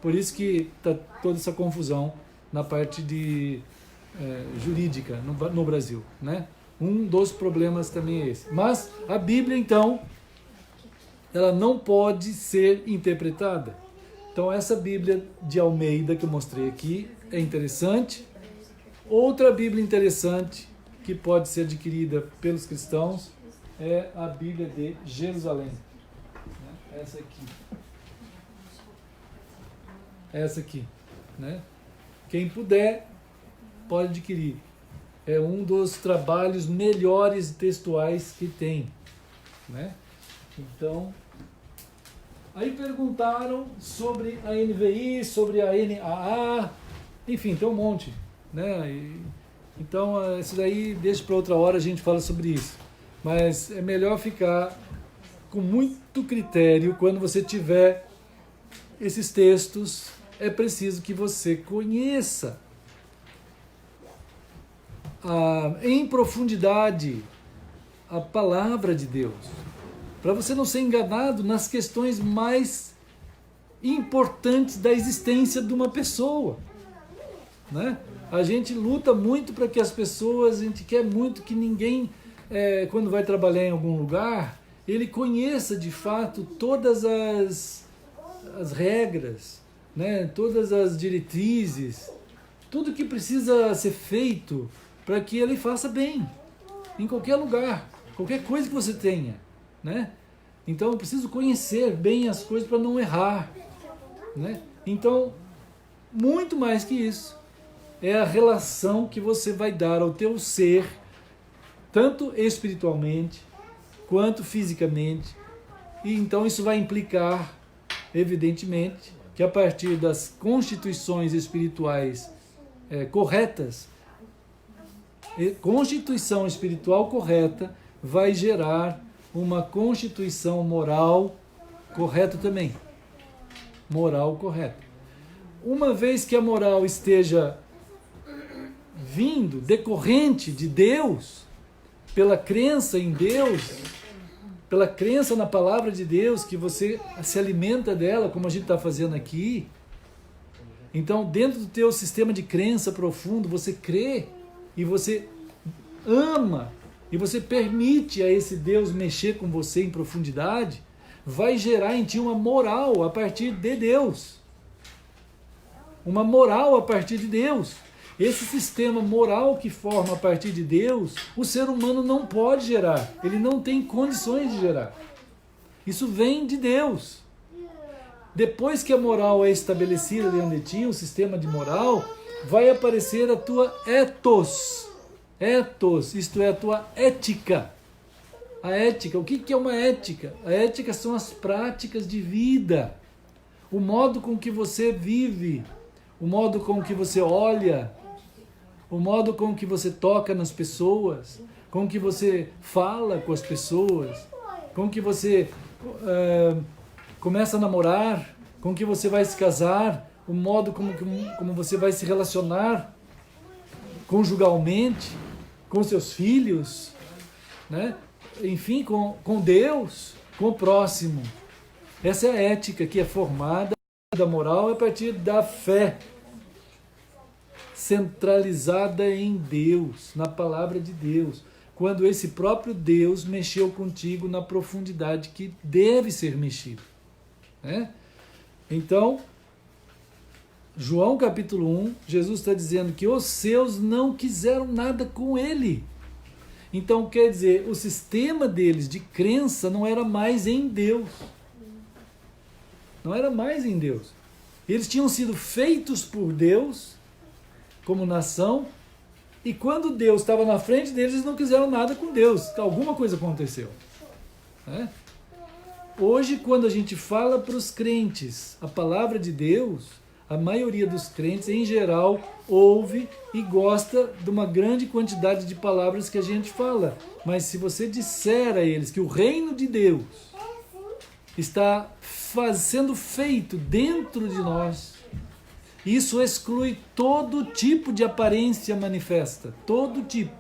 Por isso que está toda essa confusão na parte de jurídica no Brasil, né? Um dos problemas também é esse. Mas a Bíblia, então, ela não pode ser interpretada. Então essa Bíblia de Almeida que eu mostrei aqui é interessante. Outra Bíblia interessante que pode ser adquirida pelos cristãos é a Bíblia de Jerusalém. Essa aqui. Né? Quem puder, pode adquirir. É um dos trabalhos melhores textuais que tem. Né? Então, aí perguntaram sobre a NVI, sobre a NAA, enfim, tem um monte. Né? Então, isso daí, deixa para outra hora, a gente fala sobre isso. Mas é melhor ficar com muito critério quando você tiver esses textos. É preciso que você conheça em profundidade a palavra de Deus, para você não ser enganado nas questões mais importantes da existência de uma pessoa, né? A gente luta muito para que as pessoas, a gente quer muito que ninguém, quando vai trabalhar em algum lugar, ele conheça de fato todas as regras, né? Todas as diretrizes, tudo que precisa ser feito para que ele faça bem, em qualquer lugar, qualquer coisa que você tenha, né? Então eu preciso conhecer bem as coisas para não errar, né? Então, muito mais que isso, é a relação que você vai dar ao teu ser, tanto espiritualmente quanto fisicamente. E então isso vai implicar, evidentemente, que a partir das constituições espirituais corretas, constituição espiritual correta vai gerar uma constituição moral correta também. Moral correta. Uma vez que a moral esteja vindo, decorrente de Deus, pela crença em Deus, pela crença na palavra de Deus, que você se alimenta dela, como a gente está fazendo aqui. Então, dentro do teu sistema de crença profundo, você crê e você ama e você permite a esse Deus mexer com você em profundidade, vai gerar em ti uma moral a partir de Deus. Uma moral a partir de Deus. Esse sistema moral que forma a partir de Deus, o ser humano não pode gerar. Ele não tem condições de gerar. Isso vem de Deus. Depois que a moral é estabelecida dentro de ti, o sistema de moral, vai aparecer a tua ethos. Ethos, isto é, a tua ética. A ética, o que é uma ética? A ética são as práticas de vida. O modo com que você vive, o modo com que você olha, o modo com que você toca nas pessoas, com que você fala com as pessoas, com que você começa a namorar, com que você vai se casar, o modo como você vai se relacionar conjugalmente, com seus filhos, né? Enfim, com Deus, com o próximo. Essa é a ética que é formada da moral a partir da fé centralizada em Deus, na palavra de Deus, quando esse próprio Deus mexeu contigo na profundidade que deve ser mexido, né? Então, João capítulo 1, Jesus está dizendo que os seus não quiseram nada com ele. Então, quer dizer, o sistema deles de crença não era mais em Deus. Não era mais em Deus. Eles tinham sido feitos por Deus como nação, e quando Deus estava na frente deles, eles não quiseram nada com Deus. Alguma coisa aconteceu, né? Hoje, quando a gente fala para os crentes a palavra de Deus, a maioria dos crentes, em geral, ouve e gosta de uma grande quantidade de palavras que a gente fala. Mas se você disser a eles que o reino de Deus está sendo feito dentro de nós, isso exclui todo tipo de aparência manifesta, todo tipo.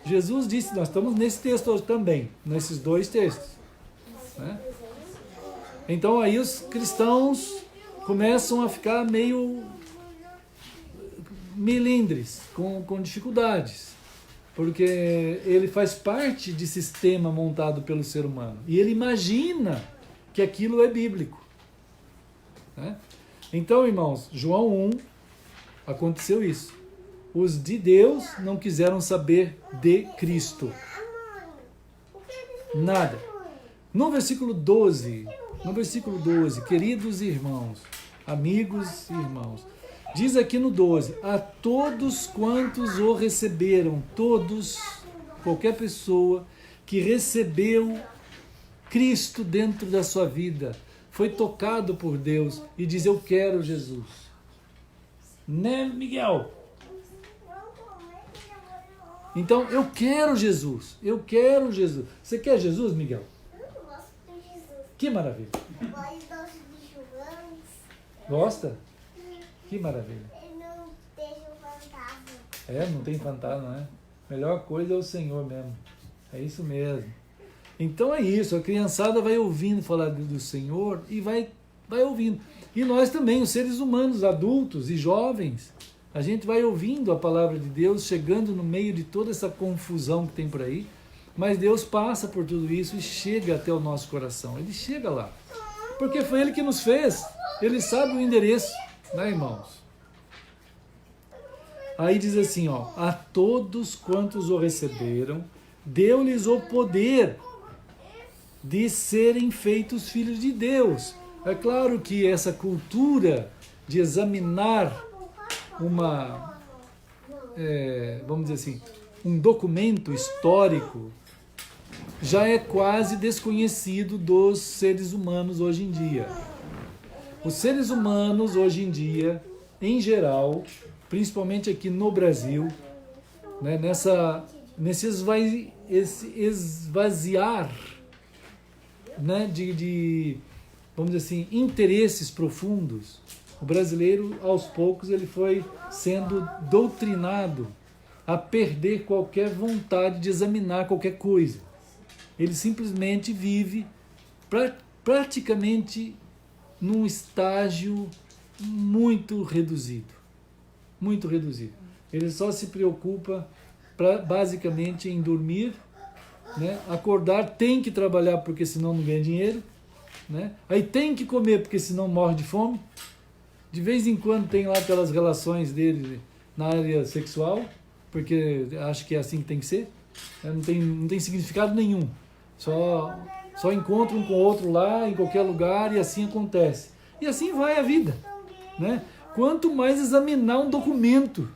Jesus disse, nós estamos nesse texto hoje também, nesses dois textos, né? Então aí os cristãos começam a ficar meio melindres, com dificuldades, porque ele faz parte de sistema montado pelo ser humano, e ele imagina que aquilo é bíblico, né? Então, irmãos, João 1, aconteceu isso. Os de Deus não quiseram saber de Cristo. Nada. No versículo 12, queridos irmãos, amigos e irmãos, diz aqui no 12, a todos quantos o receberam, todos, qualquer pessoa que recebeu Cristo dentro da sua vida, foi tocado por Deus e diz, eu quero Jesus. Né, Miguel? Então, eu quero Jesus. Eu quero Jesus. Você quer Jesus, Miguel? Eu não gosto de Jesus. Que maravilha. Mas gosto de churrasco. Gosta? Que maravilha. Eu não tenho fantasma. Não tem fantasma, né? Melhor coisa é o Senhor mesmo. É isso mesmo. Então é isso, a criançada vai ouvindo falar do Senhor e vai vai ouvindo. E nós também, os seres humanos, adultos e jovens, a gente vai ouvindo a palavra de Deus, chegando no meio de toda essa confusão que tem por aí, mas Deus passa por tudo isso e chega até o nosso coração. Ele chega lá. Porque foi Ele que nos fez. Ele sabe o endereço, né, irmãos? Aí diz assim, ó, a todos quantos o receberam, deu-lhes o poder de serem feitos filhos de Deus. É claro que essa cultura de examinar vamos dizer assim, um documento histórico já é quase desconhecido dos seres humanos hoje em dia. Os seres humanos hoje em dia, em geral, principalmente aqui no Brasil, né, nesse esvaziar, né, de, vamos dizer assim, interesses profundos, o brasileiro, aos poucos, ele foi sendo doutrinado a perder qualquer vontade de examinar qualquer coisa. Ele simplesmente vive praticamente num estágio muito reduzido. Muito reduzido. Ele só se preocupa basicamente em dormir, né? Acordar, tem que trabalhar porque senão não ganha dinheiro, né? Aí tem que comer porque senão morre de fome. De vez em quando tem lá aquelas relações dele na área sexual, porque acho que é assim que tem que ser. Não tem significado nenhum. Só encontra um com o outro lá, em qualquer lugar, e assim acontece. E assim vai a vida, né? Quanto mais examinar um documento,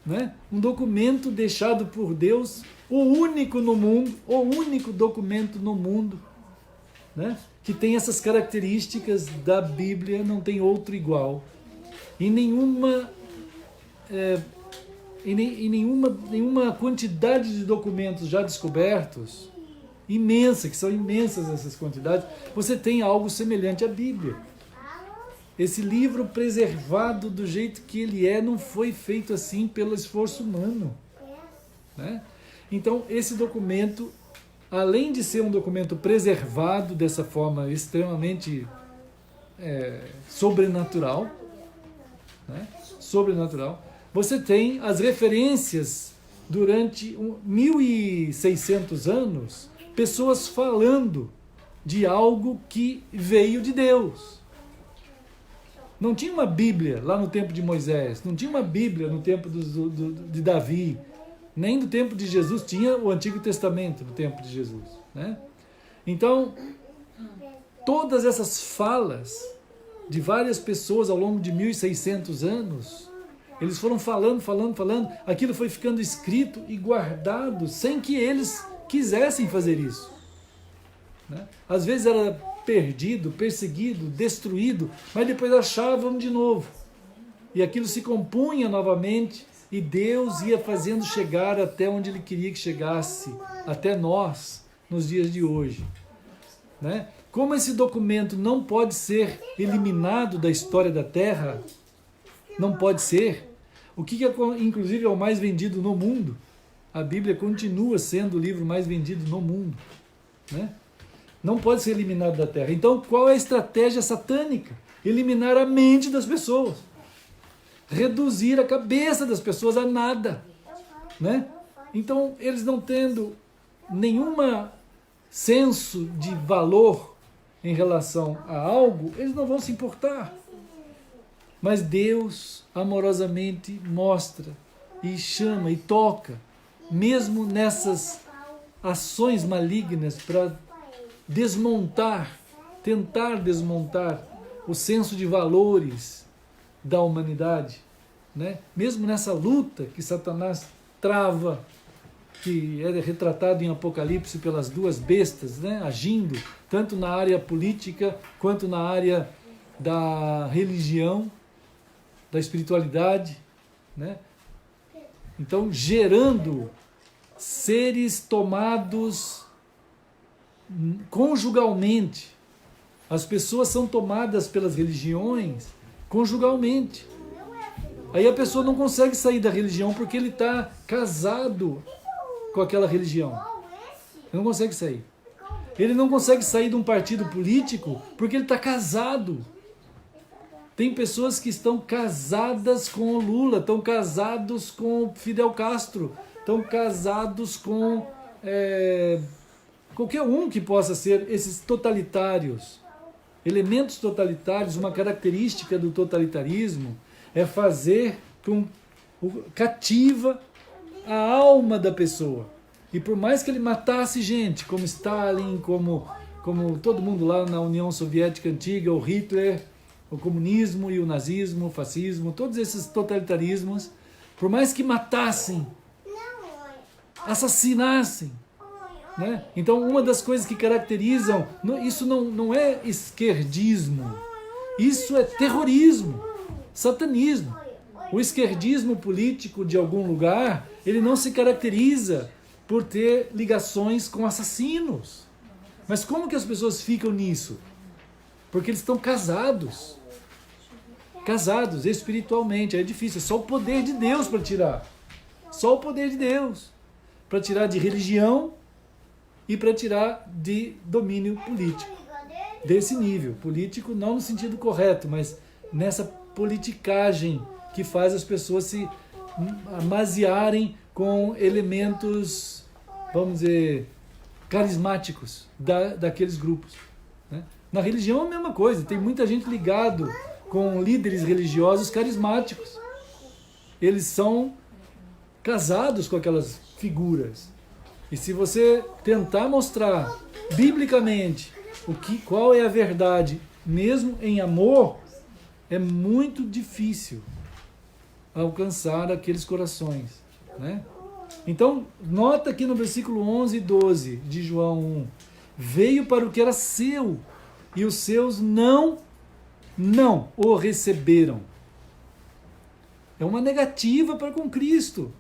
né? Um documento deixado por Deus, o único documento no mundo, né? Que tem essas características da Bíblia, não tem outro igual. Em nenhuma quantidade de documentos já descobertos, que são imensas essas quantidades, você tem algo semelhante à Bíblia. Esse livro preservado do jeito que ele é, não foi feito assim pelo esforço humano, né? Então, esse documento, além de ser um documento preservado dessa forma extremamente sobrenatural, né? Sobrenatural, você tem as referências durante 1.600 anos, pessoas falando de algo que veio de Deus. Não tinha uma Bíblia lá no tempo de Moisés, não tinha uma Bíblia no tempo de Davi, nem no tempo de Jesus tinha o Antigo Testamento no tempo de Jesus, né? Então, todas essas falas de várias pessoas ao longo de 1.600 anos, eles foram falando, aquilo foi ficando escrito e guardado sem que eles quisessem fazer isso, né? Às vezes era perdido, perseguido, destruído, mas depois achavam de novo. E aquilo se compunha novamente e Deus ia fazendo chegar até onde Ele queria que chegasse, até nós, nos dias de hoje, né? Como esse documento não pode ser eliminado da história da Terra, não pode ser, o que inclusive é o mais vendido no mundo, a Bíblia continua sendo o livro mais vendido no mundo, né? Não pode ser eliminado da Terra. Então, qual é a estratégia satânica? Eliminar a mente das pessoas. Reduzir a cabeça das pessoas a nada, né? Então, eles não tendo nenhum senso de valor em relação a algo, eles não vão se importar. Mas Deus amorosamente mostra e chama e toca, mesmo nessas ações malignas para tentar desmontar o senso de valores da humanidade, né? Mesmo nessa luta que Satanás trava, que é retratado em Apocalipse pelas duas bestas, né? Agindo tanto na área política quanto na área da religião, da espiritualidade, né? Então, gerando seres tomados conjugalmente. As pessoas são tomadas pelas religiões conjugalmente. Aí a pessoa não consegue sair da religião porque ele está casado com aquela religião. Ele não consegue sair. Ele não consegue sair de um partido político porque ele está casado. Tem pessoas que estão casadas com o Lula, estão casados com o Fidel Castro, estão casados com qualquer um que possa ser esses totalitários. Elementos totalitários, uma característica do totalitarismo é fazer com cativa a alma da pessoa. E por mais que ele matasse gente, como Stalin, como todo mundo lá na União Soviética Antiga, o Hitler, o comunismo e o nazismo, o fascismo, todos esses totalitarismos, por mais que matassem, assassinassem, né? Então, uma das coisas que caracterizam, isso não é esquerdismo, isso é terrorismo, satanismo. O esquerdismo político de algum lugar, ele não se caracteriza por ter ligações com assassinos. Mas como que as pessoas ficam nisso? Porque eles estão casados espiritualmente. É difícil, é só o poder de Deus para tirar. Só o poder de Deus para tirar de religião e para tirar de domínio político. Desse nível, político não no sentido correto, mas nessa politicagem que faz as pessoas se amaziarem com elementos, vamos dizer, carismáticos daqueles grupos, né? Na religião é a mesma coisa, tem muita gente ligado com líderes religiosos carismáticos. Eles são casados com aquelas figuras. E se você tentar mostrar biblicamente qual é a verdade, mesmo em amor, é muito difícil alcançar aqueles corações, né? Então, nota aqui no versículo 11 e 12 de João 1. Veio para o que era seu, e os seus não o receberam. É uma negativa para com Cristo.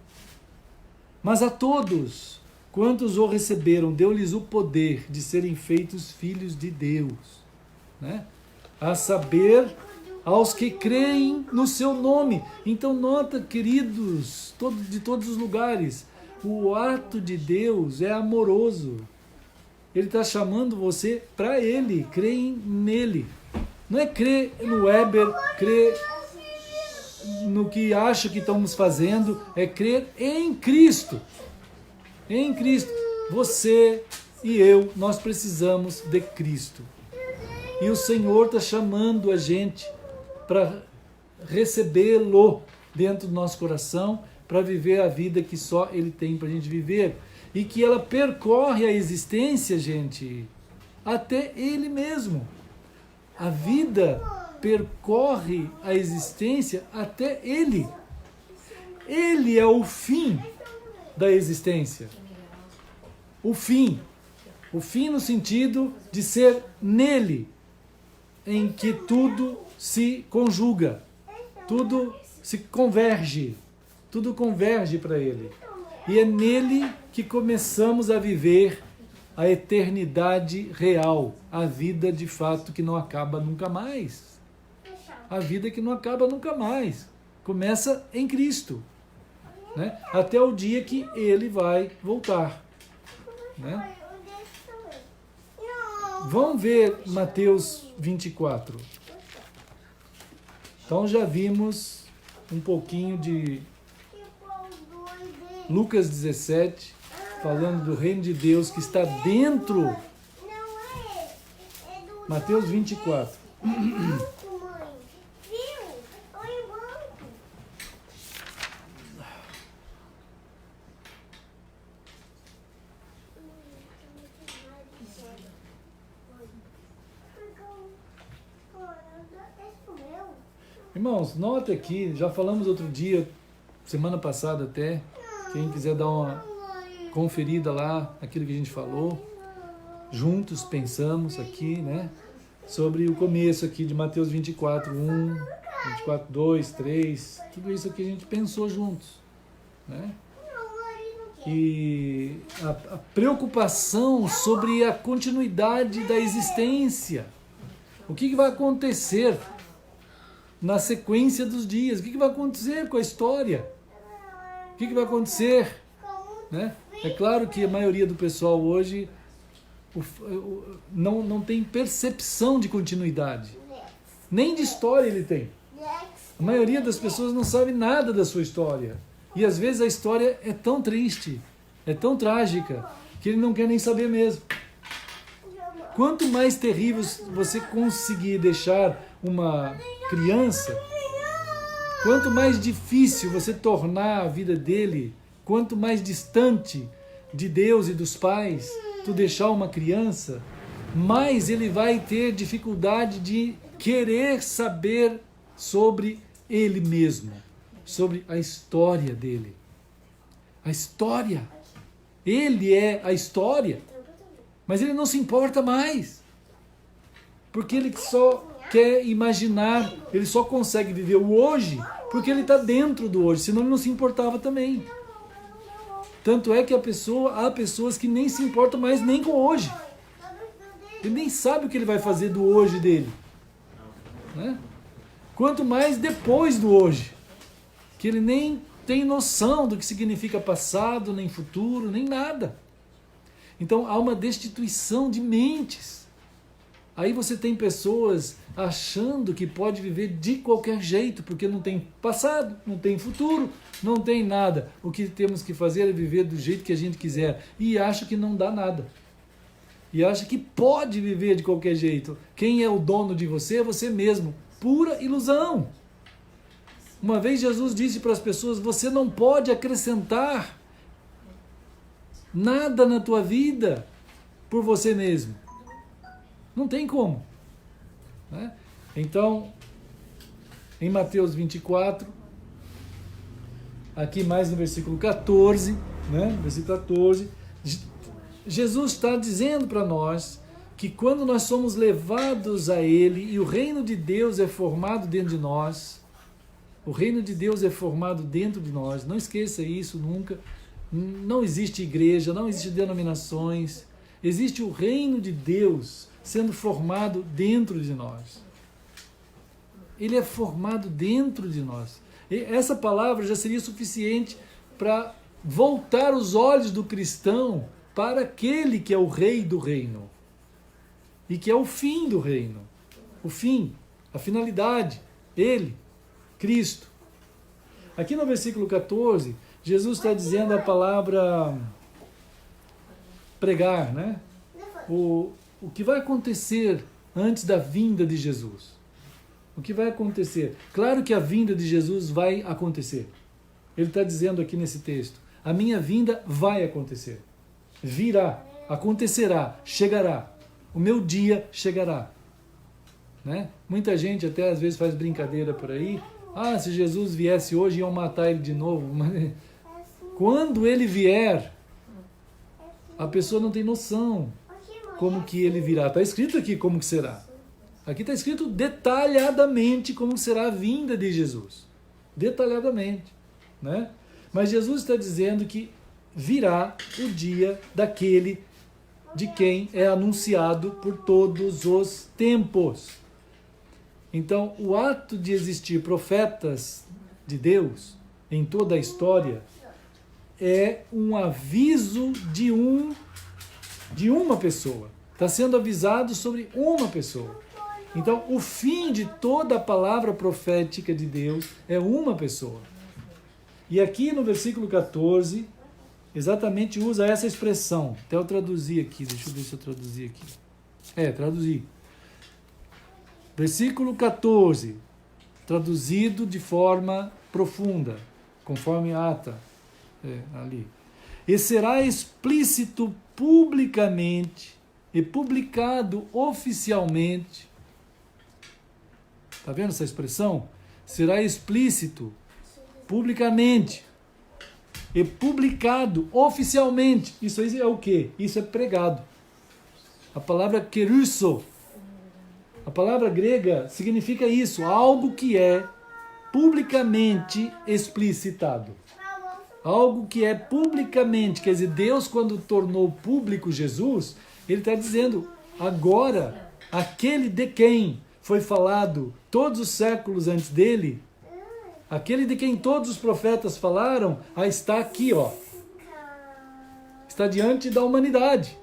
Mas a todos quantos o receberam, deu-lhes o poder de serem feitos filhos de Deus, né? A saber, aos que creem no seu nome. Então nota, queridos, de todos os lugares, o ato de Deus é amoroso. Ele está chamando você para Ele, creem nele. Não é crer no Weber, crer no que acha que estamos fazendo, é crer em Cristo. Em Cristo. Você e eu, nós precisamos de Cristo. E o Senhor está chamando a gente para recebê-lo dentro do nosso coração, para viver a vida que só Ele tem para a gente viver. E que ela percorre a existência, gente, até Ele mesmo. A vida percorre a existência até Ele. Ele é o fim da existência. O fim. O fim no sentido de ser nele, em que tudo se conjuga, tudo se converge, tudo converge para Ele. E é nele que começamos a viver a eternidade real, a vida de fato que não acaba nunca mais. A vida que não acaba nunca mais. Começa em Cristo, né? Até o dia que Ele vai voltar, né? Vamos ver Mateus 24. Então já vimos um pouquinho de Lucas 17, falando do reino de Deus que está dentro. Mateus 24. Irmãos, nota aqui, já falamos outro dia, semana passada até, quem quiser dar uma conferida lá, aquilo que a gente falou, juntos pensamos aqui, né, sobre o começo aqui de Mateus 24, 1, 24, 2, 3, tudo isso aqui a gente pensou juntos, né? E a preocupação sobre a continuidade da existência, o que vai acontecer na sequência dos dias, o que vai acontecer com a história, o que vai acontecer, né? É claro que a maioria do pessoal hoje não tem percepção de continuidade. Nem de história ele tem. A maioria das pessoas não sabe nada da sua história. E às vezes a história é tão triste, é tão trágica, que ele não quer nem saber mesmo. Quanto mais terrível você conseguir deixar uma criança, quanto mais difícil você tornar a vida dele, quanto mais distante de Deus e dos pais tu deixar uma criança, mais ele vai ter dificuldade de querer saber sobre ele mesmo, sobre a história dele. A história. Ele é a história. Mas ele não se importa mais. Porque ele só quer imaginar, ele só consegue viver o hoje porque ele está dentro do hoje, senão ele não se importava também. Tanto é que há pessoas que nem se importam mais nem com o hoje. Ele nem sabe o que ele vai fazer do hoje dele. Né? Quanto mais depois do hoje. Que ele nem tem noção do que significa passado, nem futuro, nem nada. Então há uma destituição de mentes. Aí você tem pessoas achando que pode viver de qualquer jeito, porque não tem passado, não tem futuro, não tem nada. O que temos que fazer é viver do jeito que a gente quiser. E acha que não dá nada. E acha que pode viver de qualquer jeito. Quem é o dono de você é você mesmo. Pura ilusão. Uma vez Jesus disse para as pessoas, você não pode acrescentar nada na tua vida por você mesmo. Não tem como. Né? Então, em Mateus 24, aqui mais no versículo 14, né? Versículo 14, Jesus está dizendo para nós que quando nós somos levados a Ele e o reino de Deus é formado dentro de nós, o reino de Deus é formado dentro de nós, não esqueça isso nunca. Não existe igreja, não existe denominações, existe o reino de Deus sendo formado dentro de nós. Ele é formado dentro de nós. E essa palavra já seria suficiente para voltar os olhos do cristão para aquele que é o rei do reino e que é o fim do reino. O fim, a finalidade, ele, Cristo. Aqui no versículo 14, Jesus está dizendo a palavra pregar, né? O que vai acontecer antes da vinda de Jesus? O que vai acontecer? Claro que a vinda de Jesus vai acontecer. Ele está dizendo aqui nesse texto, a minha vinda vai acontecer. Virá, acontecerá, chegará. O meu dia chegará. Né? Muita gente até às vezes faz brincadeira por aí. Ah, se Jesus viesse hoje, iam matar ele de novo. Mas quando ele vier, a pessoa não tem noção como que ele virá. Está escrito aqui como que será. Aqui está escrito detalhadamente como será a vinda de Jesus. Detalhadamente. Né? Mas Jesus está dizendo que virá o dia daquele de quem é anunciado por todos os tempos. Então, o ato de existir profetas de Deus em toda a história é um aviso de uma pessoa. Está sendo avisado sobre uma pessoa. Então, o fim de toda a palavra profética de Deus é uma pessoa. E aqui no versículo 14, exatamente usa essa expressão. Até eu traduzir aqui, deixa eu ver se eu traduzi aqui. Traduzi. Versículo 14, traduzido de forma profunda, conforme ata, ali. E será explícito publicamente e publicado oficialmente. Está vendo essa expressão? Será explícito publicamente e publicado oficialmente. Isso aí é o quê? Isso é pregado. A palavra kerusso, a palavra grega significa isso, algo que é publicamente explicitado. Algo que é publicamente, quer dizer, Deus quando tornou público Jesus, Ele está dizendo, agora, aquele de quem foi falado todos os séculos antes dele, aquele de quem todos os profetas falaram, está aqui, ó. Está diante da humanidade.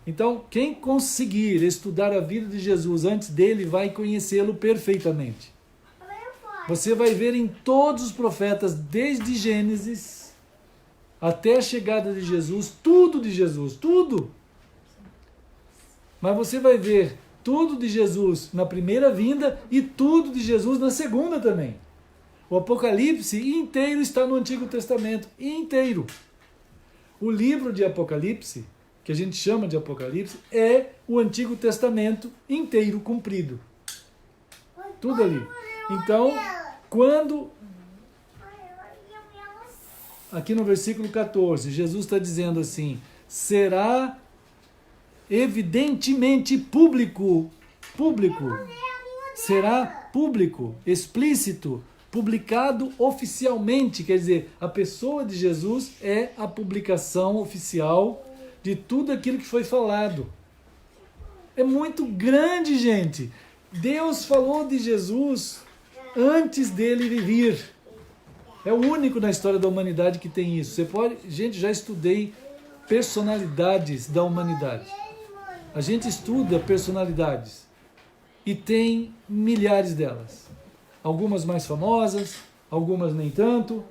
Então, quem conseguir estudar a vida de Jesus antes dele vai conhecê-lo perfeitamente. Você vai ver em todos os profetas, desde Gênesis até a chegada de Jesus, tudo de Jesus, tudo. Mas você vai ver tudo de Jesus na primeira vinda e tudo de Jesus na segunda também. O Apocalipse inteiro está no Antigo Testamento, inteiro. O livro de Apocalipse, que a gente chama de Apocalipse, é o Antigo Testamento inteiro cumprido. Tudo ali. Então, quando... Aqui no versículo 14, Jesus está dizendo assim, será evidentemente público, será público, explícito, publicado oficialmente, quer dizer, a pessoa de Jesus é a publicação oficial de tudo aquilo que foi falado. É muito grande, gente. Deus falou de Jesus antes dele vir. É o único na história da humanidade que tem isso. Você pode, gente, já estudei personalidades da humanidade. A gente estuda personalidades e tem milhares delas. Algumas mais famosas, algumas nem tanto.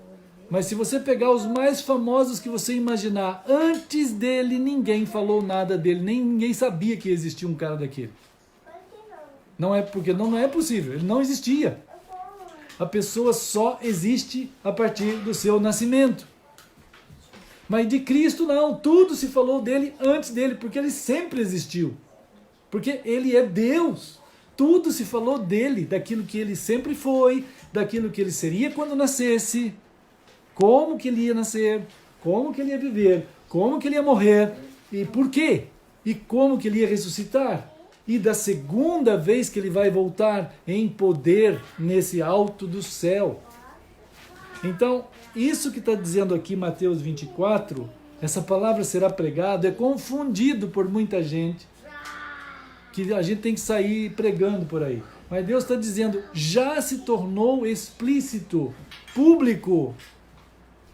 Mas se você pegar os mais famosos que você imaginar, antes dele ninguém falou nada dele, nem ninguém sabia que existia um cara daquele. Não é porque não é possível, ele não existia. A pessoa só existe a partir do seu nascimento. Mas de Cristo não, tudo se falou dele antes dele, porque ele sempre existiu. Porque ele é Deus. Tudo se falou dele, daquilo que ele sempre foi, daquilo que ele seria quando nascesse, como que ele ia nascer, como que ele ia viver, como que ele ia morrer, e por quê, e como que ele ia ressuscitar, e da segunda vez que ele vai voltar em poder nesse alto do céu. Então, isso que está dizendo aqui Mateus 24, essa palavra será pregada, é confundido por muita gente, que a gente tem que sair pregando por aí. Mas Deus está dizendo, já se tornou explícito, público,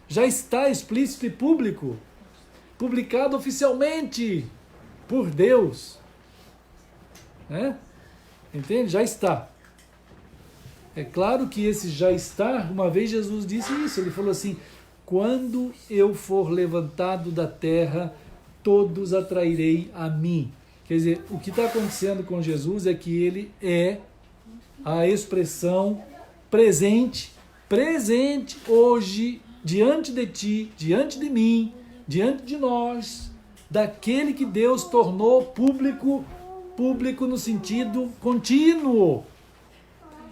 já está explícito e público, publicado oficialmente por Deus. Né? Entende? Já está. É claro que esse já está, uma vez Jesus disse isso, ele falou assim, quando eu for levantado da terra, todos atrairei a mim. Quer dizer, o que está acontecendo com Jesus é que ele é a expressão presente hoje, diante de ti, diante de mim, diante de nós, daquele que Deus tornou público no sentido contínuo.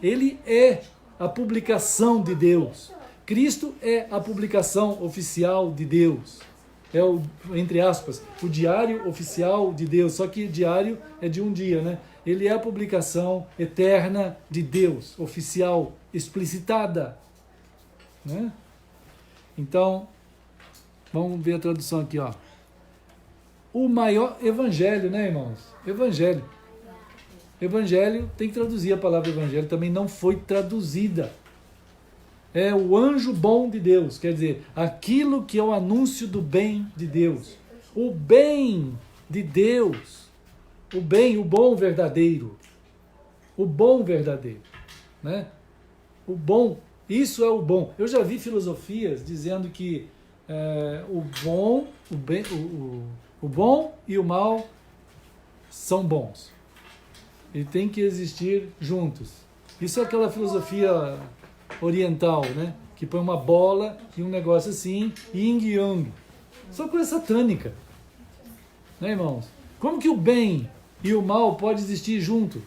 Ele é a publicação de Deus. Cristo é a publicação oficial de Deus. É o, entre aspas, o diário oficial de Deus, só que diário é de um dia, né? Ele é a publicação eterna de Deus, oficial, explicitada, né? Então, vamos ver a tradução aqui, ó. O maior evangelho, né, irmãos? Evangelho. Evangelho, tem que traduzir a palavra evangelho, também não foi traduzida. É o anjo bom de Deus, quer dizer, aquilo que é o anúncio do bem de Deus. O bem de Deus. O bem, o bom verdadeiro. O bom verdadeiro. Né? O bom, isso é o bom. Eu já vi filosofias dizendo que o bom e o mal são bons. E tem que existir juntos. Isso é aquela filosofia oriental, né? Que põe uma bola e um negócio assim, yin e yang. Só coisa satânica. Né, irmãos? Como que o bem e o mal podem existir junto?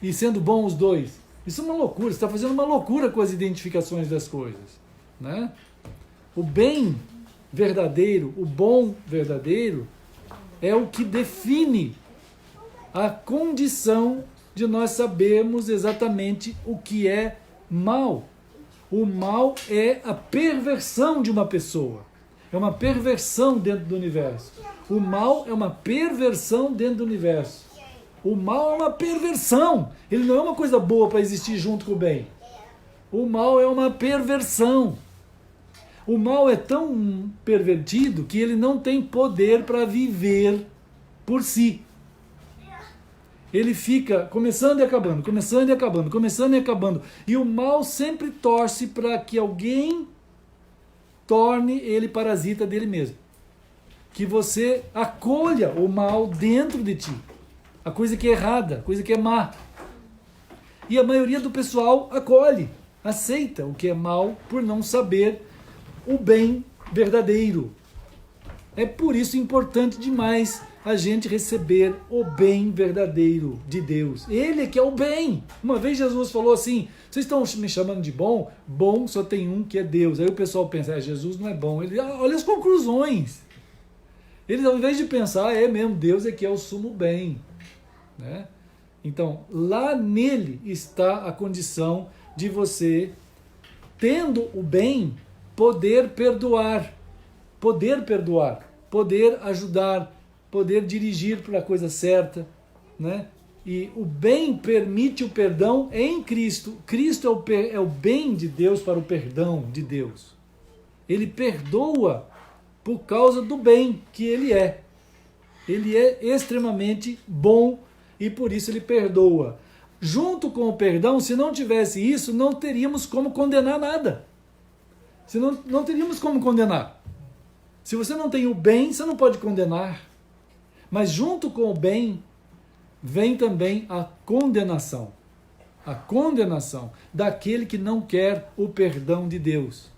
E sendo bom os dois? Isso é uma loucura. Você está fazendo uma loucura com as identificações das coisas. Né? O bem verdadeiro, o bom verdadeiro, é o que define a condição de nós sabermos exatamente o que é mal. O mal é a perversão de uma pessoa. É uma perversão dentro do universo. O mal é uma perversão dentro do universo. O mal é uma perversão. Ele não é uma coisa boa para existir junto com o bem. O mal é uma perversão. O mal é tão pervertido que ele não tem poder para viver por si. Ele fica começando e acabando, começando e acabando, começando e acabando. E o mal sempre torce para que alguém torne ele parasita dele mesmo. Que você acolha o mal dentro de ti. A coisa que é errada, a coisa que é má. E a maioria do pessoal acolhe, aceita o que é mal por não saber o bem verdadeiro. É por isso importante demais a gente receber o bem verdadeiro de Deus. Ele é que é o bem. Uma vez Jesus falou assim, vocês estão me chamando de bom? Bom só tem um que é Deus. Aí o pessoal pensa, Jesus não é bom. Ele, olha as conclusões. Eles, ao invés de pensar, é mesmo, Deus é que é o sumo bem. Né? Então, lá nele está a condição de você, tendo o bem, poder perdoar, poder ajudar, poder dirigir para a coisa certa, né? E o bem permite o perdão em Cristo. Cristo é o bem de Deus para o perdão de Deus. Ele perdoa por causa do bem que ele é. Ele é extremamente bom e por isso ele perdoa. Junto com o perdão, se não tivesse isso, não teríamos como condenar nada. Não teríamos como condenar. Se você não tem o bem, você não pode condenar. Mas junto com o bem, vem também a condenação. A condenação daquele que não quer o perdão de Deus.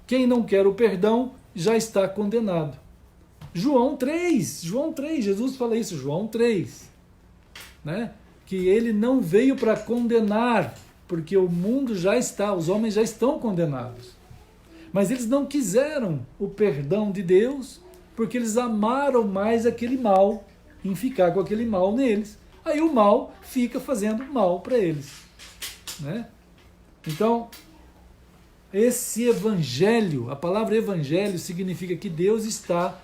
Quem não quer o perdão já está condenado. João 3, Jesus fala isso, João 3. Né? Que ele não veio para condenar, porque o mundo já está, os homens já estão condenados. Mas eles não quiseram o perdão de Deus, porque eles amaram mais aquele mal, em ficar com aquele mal neles. Aí o mal fica fazendo mal para eles. Né? Então, esse evangelho, a palavra evangelho significa que Deus está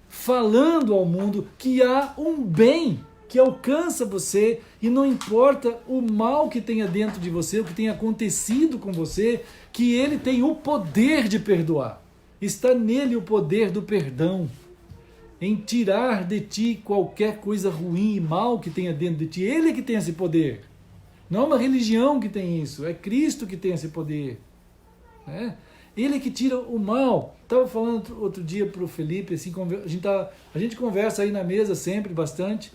falando ao mundo que há um bem que alcança você e não importa o mal que tenha dentro de você, o que tenha acontecido com você, que ele tem o poder de perdoar. Está nele o poder do perdão, em tirar de ti qualquer coisa ruim e mal que tenha dentro de ti. Ele é que tem esse poder. Não é uma religião que tem isso, é Cristo que tem esse poder. Né? Ele é que tira o mal. Estava falando outro dia para o Felipe, assim, a gente conversa aí na mesa sempre, bastante.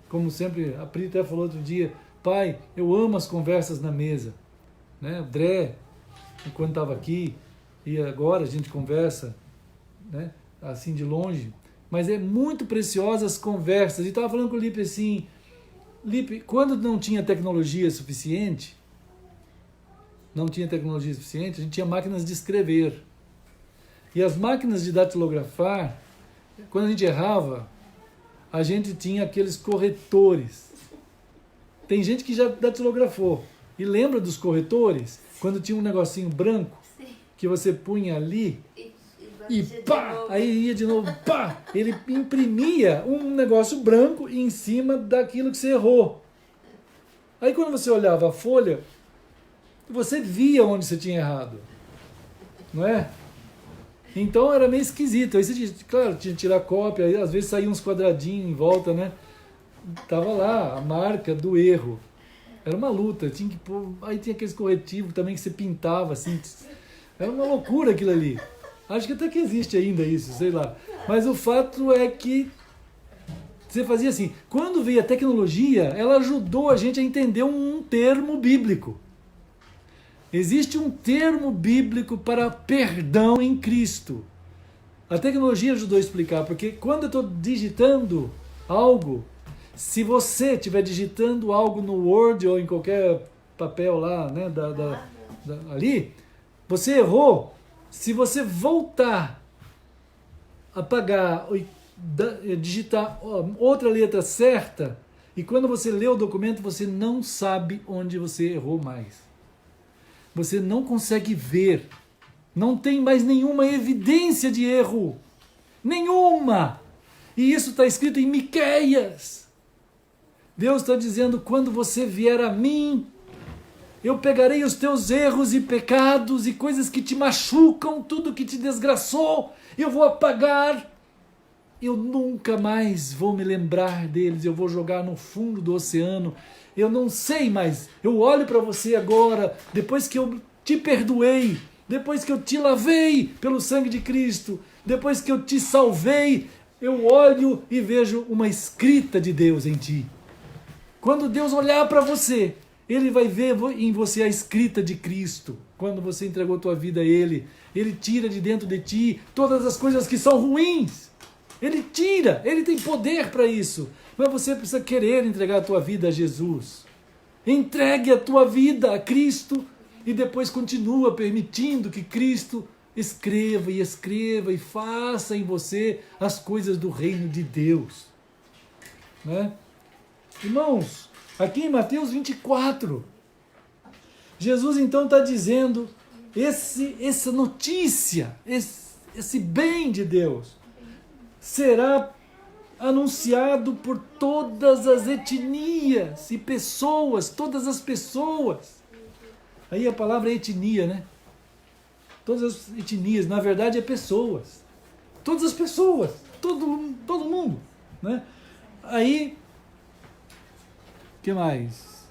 Como sempre, a Pri até falou outro dia, pai, eu amo as conversas na mesa. Né? O André, quando estava aqui, e agora a gente conversa, né? Assim de longe. Mas é muito preciosa as conversas. E estava falando com o Lipe assim, Lipe, quando não tinha tecnologia suficiente, a gente tinha máquinas de escrever. E as máquinas de datilografar, quando a gente errava, a gente tinha aqueles corretores. Tem gente que já datilografou. E lembra dos corretores? Quando tinha um negocinho branco, que você punha ali, e pá, aí ia de novo, pá, ele imprimia um negócio branco em cima daquilo que você errou. Aí quando você olhava a folha, você via onde você tinha errado. Não é? Então era meio esquisito. Aí você tinha, claro, tinha que tirar cópia, aí às vezes saía uns quadradinhos em volta, né? Tava lá a marca do erro. Era uma luta, tinha que pôr, aí tinha aqueles corretivos também que você pintava assim. Era uma loucura aquilo ali. Acho que até que existe ainda isso, sei lá. Mas o fato é que você fazia assim. Quando veio a tecnologia, ela ajudou a gente a entender um termo bíblico. Existe um termo bíblico para perdão em Cristo. A tecnologia ajudou a explicar, porque quando eu estou digitando algo, se você estiver digitando algo no Word ou em qualquer papel lá, né, ali, você errou. Se você voltar a apagar e digitar outra letra certa, e quando você lê o documento, você não sabe onde você errou mais. Você não consegue ver. Não tem mais nenhuma evidência de erro. Nenhuma! E isso está escrito em Miqueias. Deus está dizendo, quando você vier a mim, eu pegarei os teus erros e pecados e coisas que te machucam, tudo que te desgraçou, eu vou apagar. eu nunca mais vou me lembrar deles, eu vou jogar no fundo do oceano, eu não sei mais, eu olho para você agora, depois que eu te perdoei, depois que eu te lavei pelo sangue de Cristo, depois que eu te salvei, eu olho e vejo uma escrita de Deus em ti. Quando Deus olhar para você, Ele vai ver em você a escrita de Cristo. Quando você entregou a tua vida a Ele, Ele tira de dentro de ti todas as coisas que são ruins. Ele tira, Ele tem poder para isso. Mas você precisa querer entregar a tua vida a Jesus. Entregue a tua vida a Cristo e depois continua permitindo que Cristo escreva e faça em você as coisas do reino de Deus. Né? Irmãos, aqui em Mateus 24, Jesus então está dizendo essa notícia, esse bem de Deus será anunciado por todas as etnias e pessoas, todas as pessoas. Aí a palavra é etnia, né? Todas as etnias, na verdade é pessoas. Todas as pessoas, todo mundo, né? Aí, o que mais?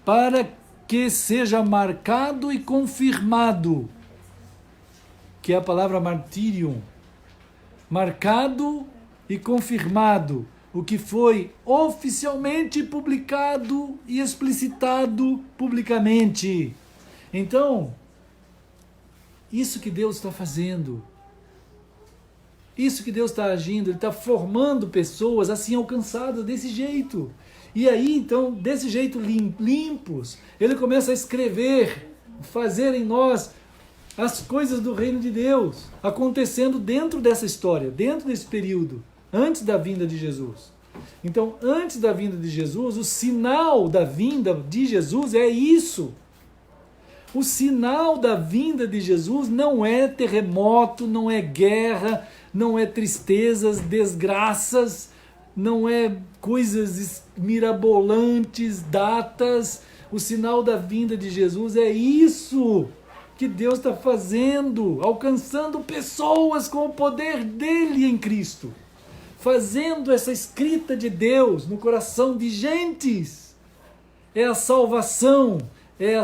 Para que seja marcado e confirmado, que é a palavra martírio, marcado e confirmado, o que foi oficialmente publicado e explicitado publicamente. Então, isso que Deus está fazendo, isso que Deus está agindo, Ele está formando pessoas assim alcançadas desse jeito. E aí, então, desse jeito limpos, Ele começa a escrever, fazer em nós as coisas do reino de Deus, acontecendo dentro dessa história, dentro desse período, antes da vinda de Jesus. Então, antes da vinda de Jesus, o sinal da vinda de Jesus é isso. O sinal da vinda de Jesus não é terremoto, não é guerra, não é tristezas, desgraças, não é coisas mirabolantes, datas. O sinal da vinda de Jesus é isso que Deus está fazendo, alcançando pessoas com o poder dele em Cristo, fazendo essa escrita de Deus no coração de gentes. É a salvação, é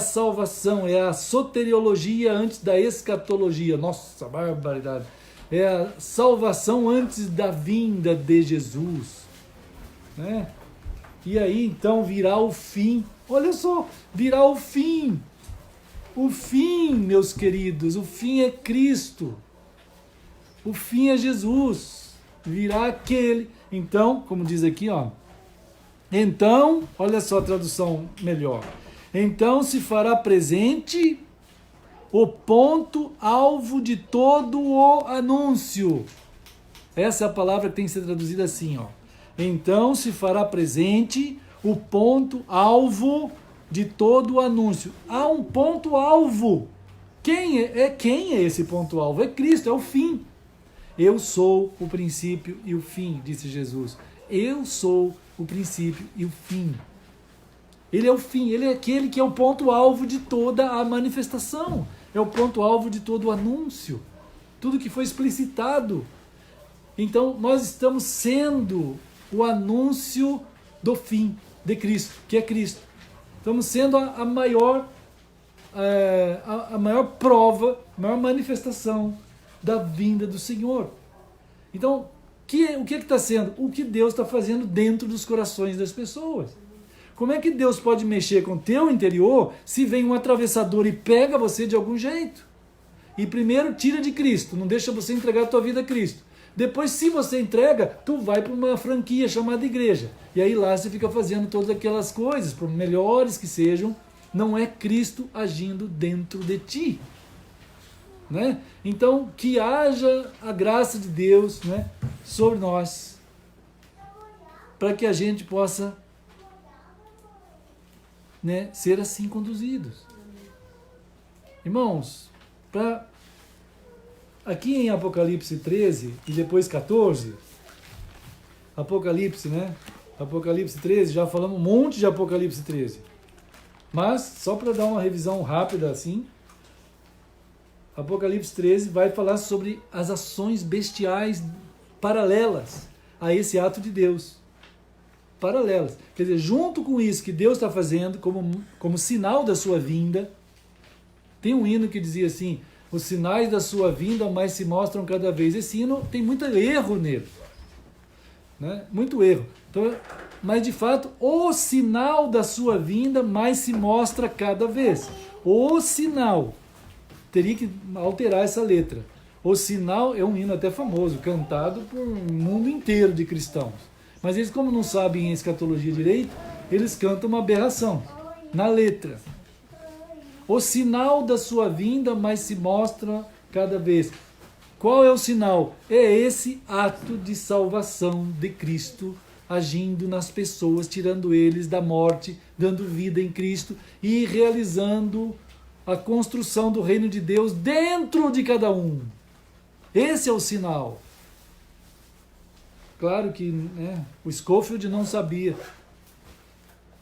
a soteriologia antes da escatologia. Nossa, barbaridade! É a salvação antes da vinda de Jesus, né? E aí então virá o fim. Olha só, virá o fim. O fim, meus queridos, o fim é Cristo. O fim é Jesus. Virá aquele. Então, como diz aqui, ó. Então, olha só a tradução melhor. Então se fará presente o ponto-alvo de todo o anúncio. Essa é a palavra que tem que ser traduzida assim, ó. Então se fará presente o ponto-alvo de todo o anúncio. Há um ponto-alvo. Quem é esse ponto-alvo? É Cristo, é o fim. Eu sou o princípio e o fim, disse Jesus. Eu sou o princípio e o fim. Ele é o fim, ele é aquele que é o ponto-alvo de toda a manifestação. É o ponto-alvo de todo o anúncio. Tudo que foi explicitado. Então, nós estamos sendo o anúncio do fim de Cristo, que é Cristo. Estamos sendo a maior prova, a maior manifestação da vinda do Senhor. Então, o que está sendo? O que Deus está fazendo dentro dos corações das pessoas. Como é que Deus pode mexer com o teu interior se vem um atravessador e pega você de algum jeito? E primeiro tira de Cristo, não deixa você entregar a tua vida a Cristo. Depois, se você entrega, tu vai para uma franquia chamada igreja. E aí lá você fica fazendo todas aquelas coisas, por melhores que sejam, não é Cristo agindo dentro de ti. Né? Então, que haja a graça de Deus, né, sobre nós, para que a gente possa, né, ser assim conduzidos. Irmãos, aqui em Apocalipse 13 e depois 14, Apocalipse, né? Apocalipse 13, já falamos um monte de Apocalipse 13. Mas, só para dar uma revisão rápida assim, Apocalipse 13 vai falar sobre as ações bestiais paralelas a esse ato de Deus. Paralelas. Quer dizer, junto com isso que Deus está fazendo, como sinal da sua vinda, tem um hino que dizia assim, os sinais da sua vinda mais se mostram cada vez. Esse hino tem muito erro nele. Né? Muito erro. Então, mas de fato, o sinal da sua vinda mais se mostra cada vez. O sinal. Teria que alterar essa letra. O sinal é um hino até famoso, cantado por um mundo inteiro de cristãos. Mas eles, como não sabem escatologia direito, eles cantam uma aberração na letra. O sinal da sua vinda mais se mostra cada vez. Qual é o sinal? É esse ato de salvação de Cristo agindo nas pessoas, tirando eles da morte, dando vida em Cristo e realizando a construção do reino de Deus dentro de cada um. Esse é o sinal. Claro que o Scofield não sabia.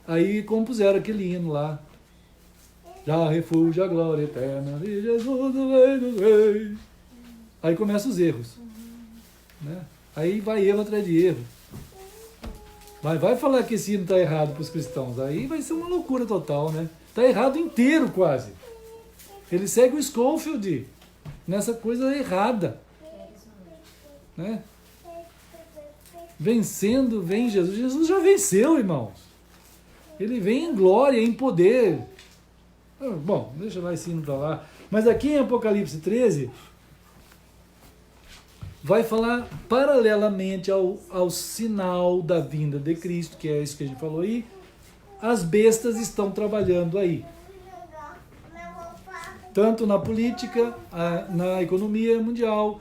Aí compuseram aquele hino lá. Já refúgio a glória eterna de Jesus, o Rei dos Reis. Aí começam os erros. Né? Aí vai erro atrás de erro. Vai falar que esse hino está errado para os cristãos. Aí vai ser uma loucura total, né? Está errado inteiro quase. Ele segue o Scofield nessa coisa errada. Né? Vencendo, vem Jesus. Jesus já venceu, irmãos. Ele vem em glória, em poder. Bom, deixa lá esse hino para lá. Mas aqui em Apocalipse 13, vai falar paralelamente ao sinal da vinda de Cristo, que é isso que a gente falou aí. As bestas estão trabalhando aí. Tanto na política, na economia mundial,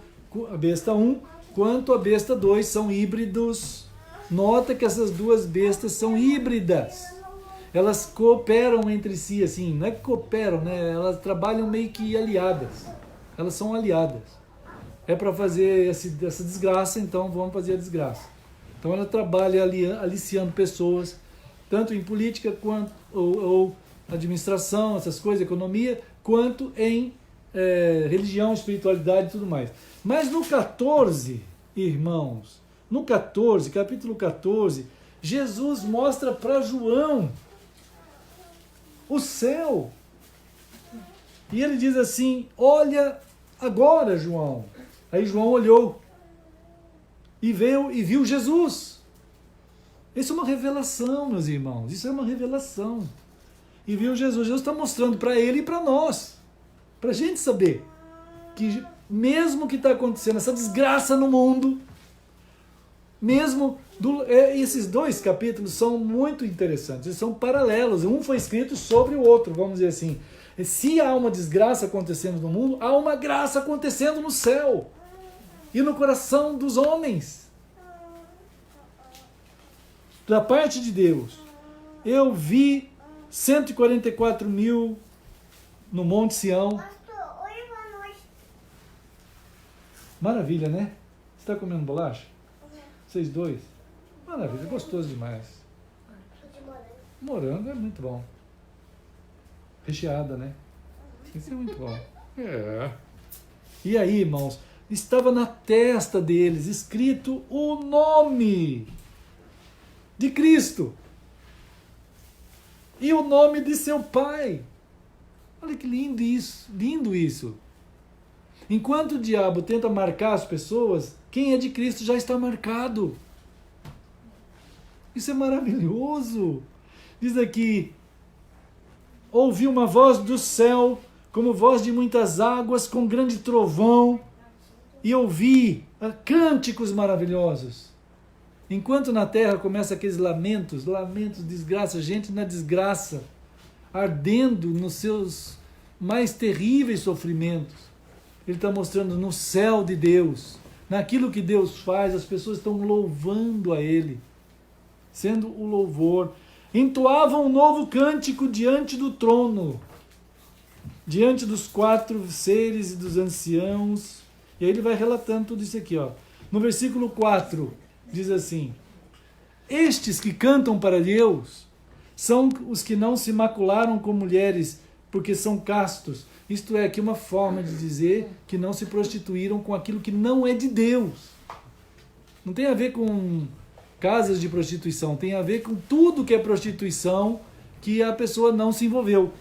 a besta 1, quanto a besta 2 são híbridos. Nota que essas duas bestas são híbridas. Elas cooperam entre si, assim, não é que cooperam, né? Elas trabalham meio que aliadas. Elas são aliadas. É para fazer essa desgraça, então vamos fazer a desgraça. Então ela trabalha aliciando pessoas, tanto em política quanto ou administração, essas coisas, economia, quanto em religião, espiritualidade e tudo mais. Mas no 14, irmãos, no 14, capítulo 14, Jesus mostra para João o céu. E ele diz assim, olha agora, João. Aí João olhou e viu Jesus. Isso é uma revelação, meus irmãos. Isso é uma revelação. E viu Jesus. Jesus está mostrando para ele e para nós. Para a gente saber que mesmo que está acontecendo essa desgraça no mundo, mesmo esses dois capítulos são muito interessantes. Eles são paralelos. Um foi escrito sobre o outro, vamos dizer assim. Se há uma desgraça acontecendo no mundo, há uma graça acontecendo no céu e no coração dos homens. Da parte de Deus, eu vi 144 mil no Monte Sião. Pastor, oi, boa noite. Maravilha, né? Você está comendo bolacha? Vocês dois? Maravilha, gostoso demais. Morango é muito bom. Recheada, né? Isso é muito bom. É. E aí, irmãos, estava na testa deles escrito o nome de Cristo e o nome de seu Pai. Olha que lindo isso, lindo isso. Enquanto o diabo tenta marcar as pessoas, quem é de Cristo já está marcado. Isso é maravilhoso. Diz aqui, ouvi uma voz do céu, como voz de muitas águas, com grande trovão, e ouvi cânticos maravilhosos. Enquanto na terra começa aqueles lamentos, desgraça, gente na desgraça, ardendo nos seus mais terríveis sofrimentos. Ele está mostrando no céu de Deus, naquilo que Deus faz, as pessoas estão louvando a Ele, sendo o louvor. Entoavam um novo cântico diante do trono, diante dos 4 seres e dos anciãos. E aí ele vai relatando tudo isso aqui, ó. No versículo 4, diz assim: estes que cantam para Deus são os que não se macularam com mulheres, porque são castos. Isto é, aqui uma forma de dizer que não se prostituíram com aquilo que não é de Deus. Não tem a ver com casas de prostituição, tem a ver com tudo que é prostituição que a pessoa não se envolveu.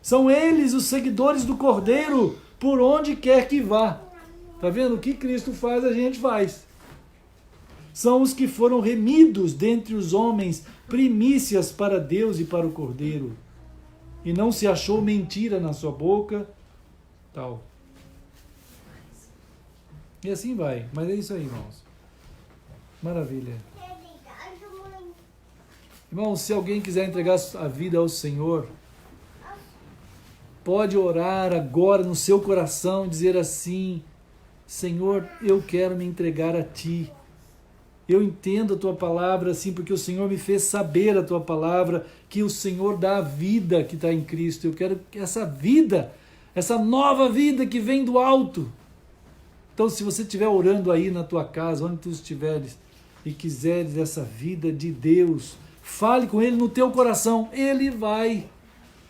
São eles os seguidores do Cordeiro por onde quer que vá. Está vendo? O que Cristo faz, a gente faz. São os que foram remidos dentre os homens, primícias para Deus e para o Cordeiro. E não se achou mentira na sua boca, tal. E assim vai. Mas é isso aí, irmãos. Maravilha. Irmãos, se alguém quiser entregar a vida ao Senhor, pode orar agora no seu coração, dizer assim: Senhor, eu quero me entregar a Ti. Eu entendo a Tua palavra assim, porque o Senhor me fez saber a Tua palavra, que o Senhor dá a vida que está em Cristo. Eu quero essa vida, essa nova vida que vem do alto. Então, se você estiver orando aí na tua casa, onde tu estiveres, e quiseres essa vida de Deus, fale com Ele no teu coração. Ele vai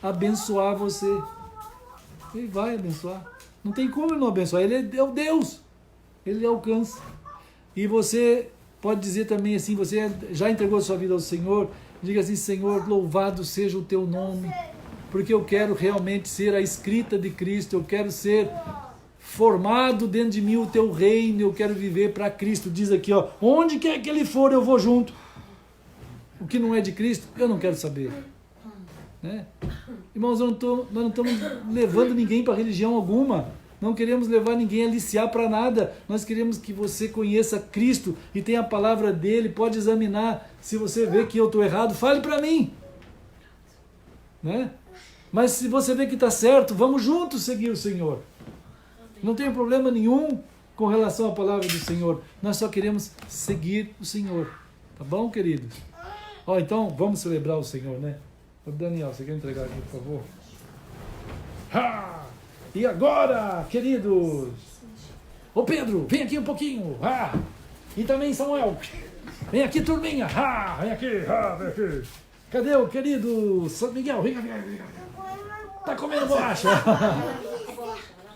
abençoar você. Ele vai abençoar. Não tem como Ele não abençoar. Ele é o Deus. Ele alcança. E você pode dizer também assim, você já entregou a sua vida ao Senhor, diga assim: Senhor, louvado seja o Teu nome, porque eu quero realmente ser a escrita de Cristo, eu quero ser formado dentro de mim o Teu reino, eu quero viver para Cristo. Diz aqui, ó, onde quer que Ele for, eu vou junto. O que não é de Cristo, eu não quero saber. Né? Irmãos, nós não estamos levando ninguém para religião alguma. Não queremos levar ninguém a aliciar para nada. Nós queremos que você conheça Cristo e tenha a palavra dele. Pode examinar. Se você vê que eu estou errado, fale para mim. Né? Mas se você vê que está certo, vamos juntos seguir o Senhor. Não tem problema nenhum com relação à palavra do Senhor. Nós só queremos seguir o Senhor. Tá bom, queridos? Ó, então, vamos celebrar o Senhor, né? Ô, Daniel, você quer entregar aqui, por favor? Ha! E agora, queridos? Ô Pedro, vem aqui um pouquinho. Ah! E também Samuel. Vem aqui, turminha. Ah! Vem aqui. Ah! Vem aqui. Cadê o querido São Miguel? Vem cá, vem cá. Tá comendo bolacha?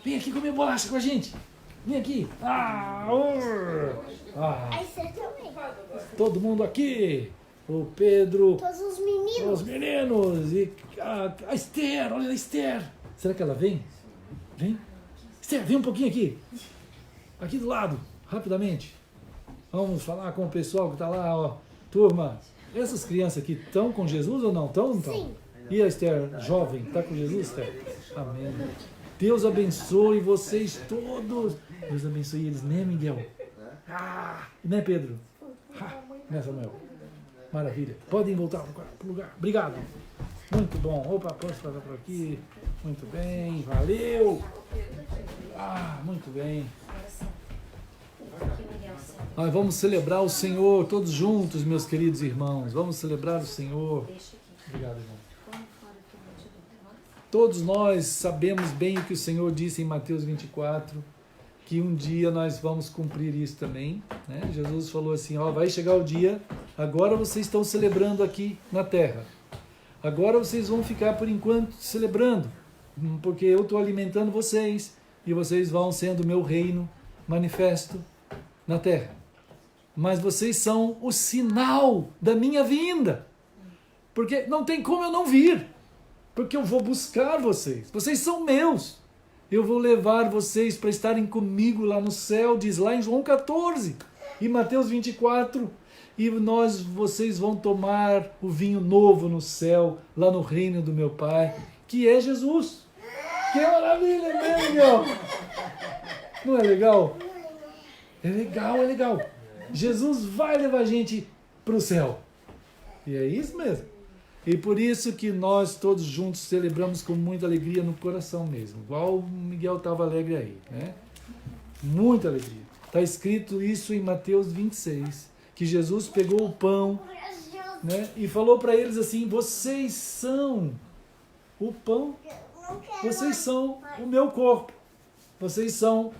Vem aqui comer bolacha com a gente. Vem aqui. Ah! Ah! Todo mundo aqui. O Pedro. Todos os meninos. Os meninos. E a Esther. Olha a Esther. Será que ela vem? Vem. Esther, vem um pouquinho aqui. Aqui do lado, rapidamente. Vamos falar com o pessoal que está lá, ó. Turma, essas crianças aqui estão com Jesus ou não? Estão? Sim. E a Esther, jovem, está com Jesus, Esther? Amém. Deus abençoe vocês todos. Deus abençoe eles, né, Miguel? Ah, né, Pedro? Ah, né, Samuel? Maravilha. Podem voltar para o lugar. Obrigado. Muito bom. Opa, posso passar por aqui? Muito bem. Valeu. Ah, muito bem. Nós vamos celebrar o Senhor todos juntos, meus queridos irmãos. Vamos celebrar o Senhor. Obrigado, irmão. Todos nós sabemos bem o que o Senhor disse em Mateus 24, que um dia nós vamos cumprir isso também. Né? Jesus falou assim, ó, vai chegar o dia, agora vocês estão celebrando aqui na terra. Agora vocês vão ficar por enquanto celebrando, porque eu estou alimentando vocês e vocês vão sendo o meu reino manifesto na terra. Mas vocês são o sinal da minha vinda, porque não tem como eu não vir, porque eu vou buscar vocês. Vocês são meus. Eu vou levar vocês para estarem comigo lá no céu, diz lá em João 14 e Mateus 24. E vocês vão tomar o vinho novo no céu, lá no reino do meu Pai, que é Jesus. Que maravilha, né, Miguel? Não é legal? É legal, é legal. Jesus vai levar a gente para o céu. E é isso mesmo. E por isso que nós todos juntos celebramos com muita alegria no coração mesmo. Igual o Miguel estava alegre aí, né? Muita alegria. Está escrito isso em Mateus 26. Que Jesus pegou o pão, né, e falou para eles assim, vocês são o pão, vocês são o meu corpo, vocês são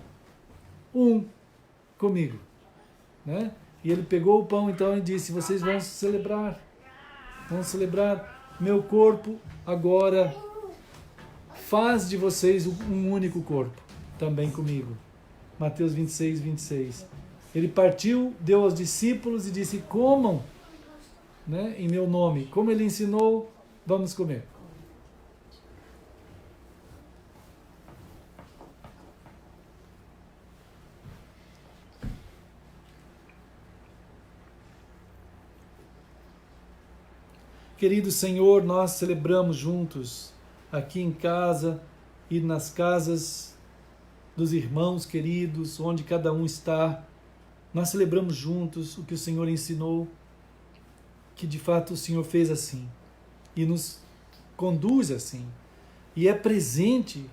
um comigo. Né? E ele pegou o pão então e disse, vocês vão celebrar meu corpo agora faz de vocês um único corpo, também comigo. Mateus 26, 26. Ele partiu, deu aos discípulos e disse: comam, né, em meu nome. Como ele ensinou, vamos comer. Querido Senhor, nós celebramos juntos aqui em casa e nas casas dos irmãos queridos, onde cada um está. Nós celebramos juntos o que o Senhor ensinou, que de fato o Senhor fez assim e nos conduz assim. E é presente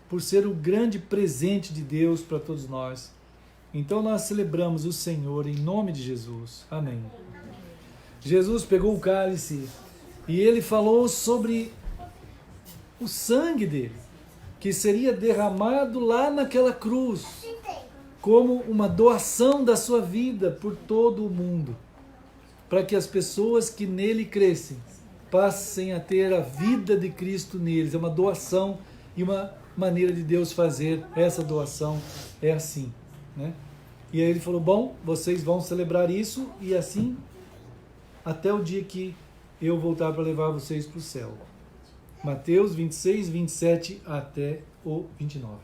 por ser o grande presente de Deus para todos nós. Então nós celebramos o Senhor em nome de Jesus. Amém. Jesus pegou o cálice e ele falou sobre o sangue dele, que seria derramado lá naquela cruz, como uma doação da sua vida por todo o mundo, para que as pessoas que nele crescem passem a ter a vida de Cristo neles. É uma doação e uma maneira de Deus fazer essa doação é assim, né? E aí ele falou: bom, vocês vão celebrar isso e assim até o dia que eu voltar para levar vocês para o céu. Mateus 26, 27 até o 29.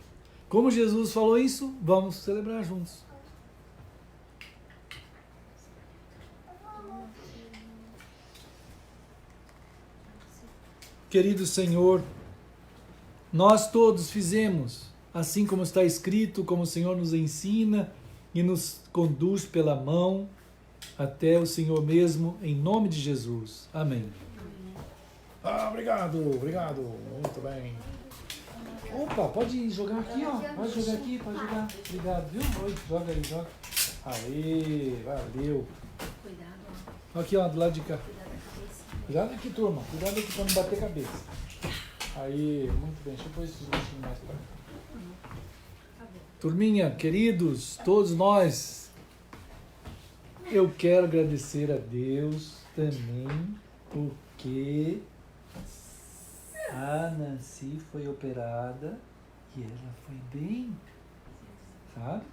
Como Jesus falou isso, vamos celebrar juntos. Querido Senhor, nós todos fizemos, assim como está escrito, como o Senhor nos ensina e nos conduz pela mão até o Senhor mesmo, em nome de Jesus. Amém. Obrigado. Muito bem. Opa, pode jogar aqui, ó. Pode jogar aqui, pode jogar. Obrigado, viu? Oi, joga aí, joga. Aê, valeu. Aqui, ó, do lado de cá. Cuidado aqui, turma. Cuidado aqui pra não bater a cabeça. Aí, muito bem. Deixa eu pôr esses bichinhos mais pra cá. Turminha, queridos, todos nós, eu quero agradecer a Deus também, porque a Nancy foi operada e ela foi bem, sabe?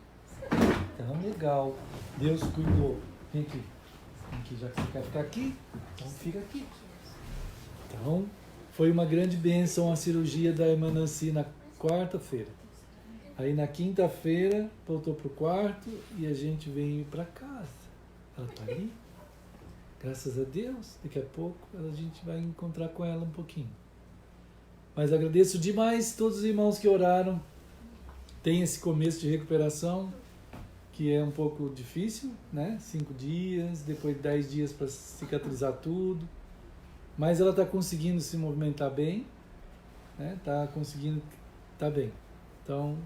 Então, legal. Deus cuidou. Vem aqui. Já que você quer ficar aqui, então fica aqui. Então, foi uma grande bênção a cirurgia da irmã Nancy na quarta-feira. Aí na quinta-feira voltou para o quarto e a gente veio para casa. Ela está ali. Graças a Deus, daqui a pouco a gente vai encontrar com ela um pouquinho. Mas agradeço demais todos os irmãos que oraram. Tem esse começo de recuperação, que é um pouco difícil, né? 5 dias, depois 10 dias para cicatrizar tudo. Mas ela está conseguindo se movimentar bem, né? Está conseguindo, está bem. Então,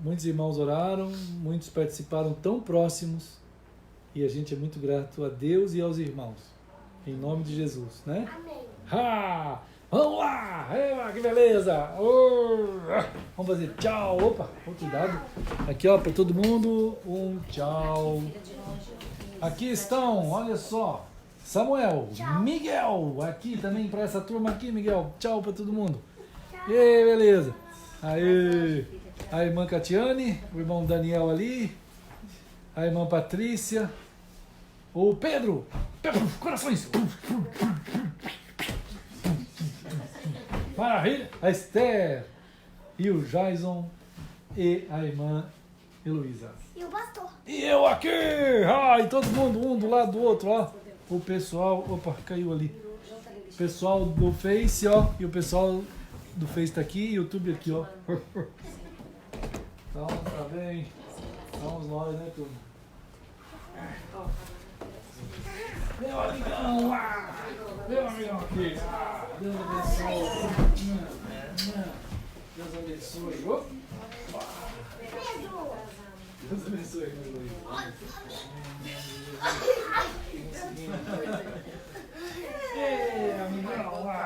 muitos irmãos oraram, muitos participaram tão próximos, e a gente é muito grato a Deus e aos irmãos, em nome de Jesus, né? Amém. Ha! Vamos lá! Que beleza! Vamos fazer tchau! Opa! Cuidado! Aqui, ó, para todo mundo, um tchau! Aqui estão, olha só! Samuel, Miguel, aqui também para essa turma aqui, Miguel. Tchau para todo mundo! E aí, beleza! Aí, a irmã Catiane, o irmão Daniel ali, a irmã Patrícia, o Pedro, corações! Maravilha! A Esther e o Jason e a irmã Heloísa. E o pastor. E eu aqui! Ai, todo mundo, um do lado do outro, ó. O pessoal, opa, caiu ali. O pessoal do Face, ó, e o pessoal do Face tá aqui, e o YouTube aqui, ó. Então, tá bem. Vamos nós, né, turma? Meu amigão lá! Meu amigão aqui! Deus abençoe! Deus abençoe! Opa. Deus abençoe, meu Luiz! Ei, amigão lá!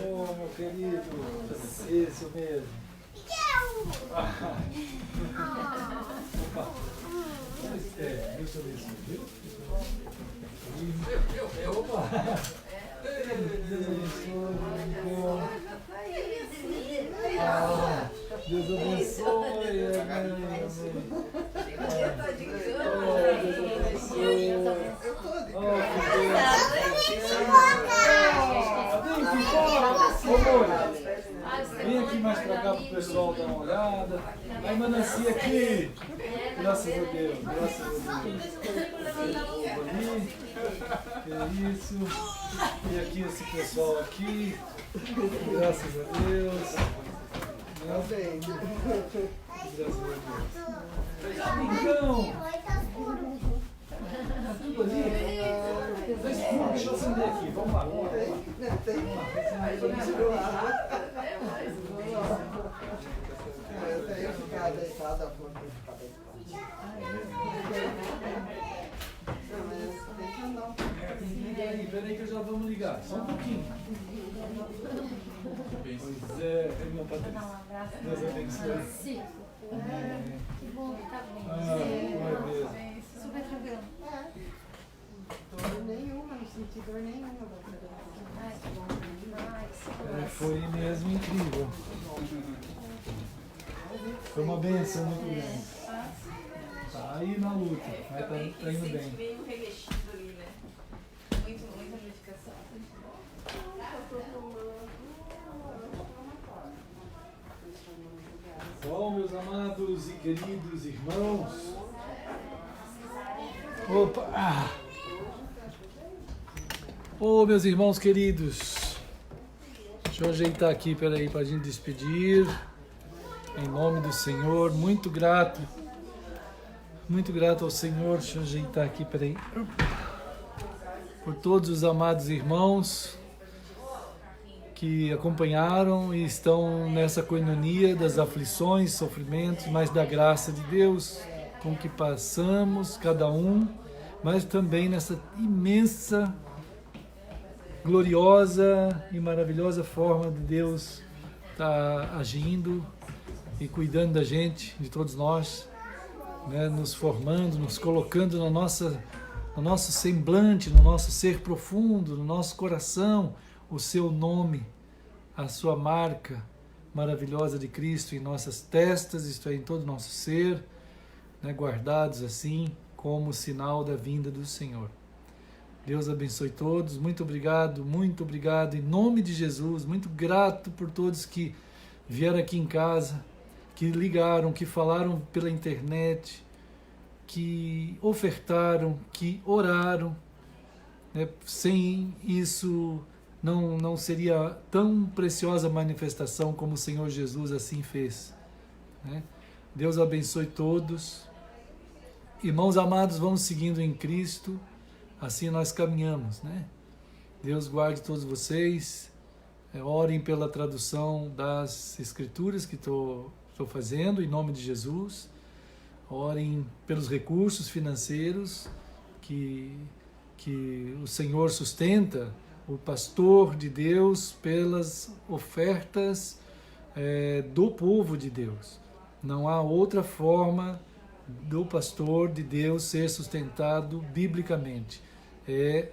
Oh, meu querido! Esse mesmo! Opa! Deus te abençoe, viu? Opa! Deus abençoe, Deus abençoe. Amém. Vem aqui mais pra cá pro pessoal dar uma olhada. A irmã Nancy aqui. Graças a Deus, graças a Deus. Que é isso. E aqui esse pessoal aqui. Graças a Deus. Graças a Deus. Então, tá tudo ali? Tá escuro, deixa eu acender aqui. Vamos lá. Peraí que já vamos ligar. Só um pouquinho. Pois é, irmã Patrícia. Deus abençoe. Que bom, tá bem. Beleza. Super tranquilo. Dor nenhuma, não senti dor nenhuma. Ai, que bom. Ai, que segurança. Foi mesmo incrível. Foi uma benção muito grande. Tá aí na luta, mas tá indo bem. Meio revestido ali, né? Muita medicação. Bom, meus amados e queridos irmãos. Opa! Ô, meus irmãos queridos. Deixa eu ajeitar aqui, peraí, para a gente despedir. Em nome do Senhor, muito grato ao Senhor. Deixa eu ajeitar aqui, peraí. Por todos os amados irmãos que acompanharam e estão nessa coinonia das aflições, sofrimentos, mas da graça de Deus com que passamos, cada um, mas também nessa imensa, gloriosa e maravilhosa forma de Deus estar agindo e cuidando da gente, de todos nós, né, nos formando, nos colocando no nosso semblante, no nosso ser profundo, no nosso coração, o seu nome, a sua marca maravilhosa de Cristo em nossas testas, isto é, em todo o nosso ser, né, guardados assim como sinal da vinda do Senhor. Deus abençoe todos, muito obrigado, em nome de Jesus, muito grato por todos que vieram aqui em casa, que ligaram, que falaram pela internet, que ofertaram, que oraram, né? Sem isso não seria tão preciosa manifestação como o Senhor Jesus assim fez, né? Deus abençoe todos. Irmãos amados, vamos seguindo em Cristo, assim nós caminhamos, né? Deus guarde todos vocês, orem pela tradução das Escrituras que estou fazendo, em nome de Jesus. Orem pelos recursos financeiros que o Senhor sustenta, o pastor de Deus, pelas ofertas do povo de Deus. Não há outra forma do pastor de Deus ser sustentado biblicamente. É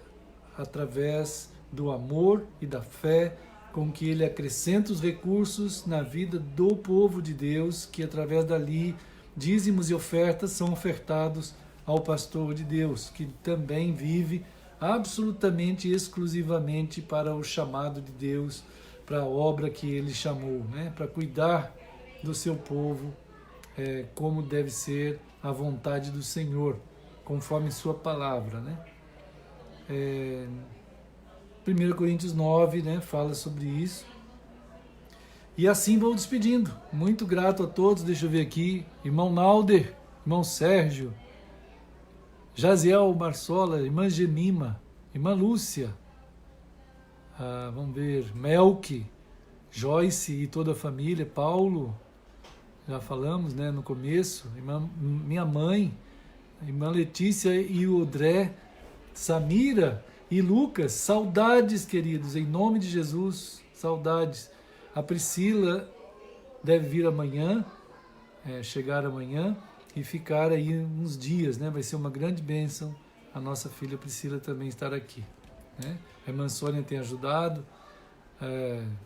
através do amor e da fé com que ele acrescenta os recursos na vida do povo de Deus, que através dali dízimos e ofertas são ofertados ao pastor de Deus, que também vive absolutamente, exclusivamente para o chamado de Deus, para a obra que ele chamou, né? Para cuidar do seu povo, como deve ser a vontade do Senhor, conforme sua palavra, né? 1 Coríntios 9, né, fala sobre isso. E assim vou despedindo. Muito grato a todos. Deixa eu ver aqui. Irmão Nalder, irmão Sérgio, Jaziel Marsola, irmã Gemima, irmã Lúcia, vamos ver, Melque, Joyce e toda a família, Paulo, já falamos, né, no começo, minha mãe, irmã Letícia e o André, Samira e Lucas, saudades, queridos, em nome de Jesus, saudades. A Priscila deve vir amanhã, chegar amanhã e ficar aí uns dias, né? Vai ser uma grande bênção a nossa filha Priscila também estar aqui, né? A irmã Sônia tem ajudado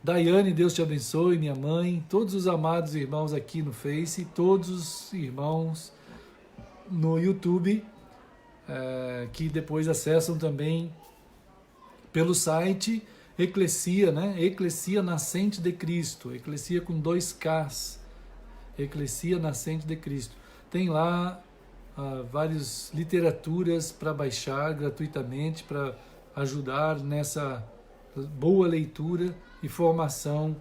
Daiane, Deus te abençoe, minha mãe, todos os amados irmãos aqui no Face, todos os irmãos no YouTube, que depois acessam também pelo site Eclesia, né? Eclesia Nascente de Cristo, Eclesia com 2 Ks, Eclesia Nascente de Cristo. Tem lá várias literaturas para baixar gratuitamente, para ajudar nessa boa leitura e formação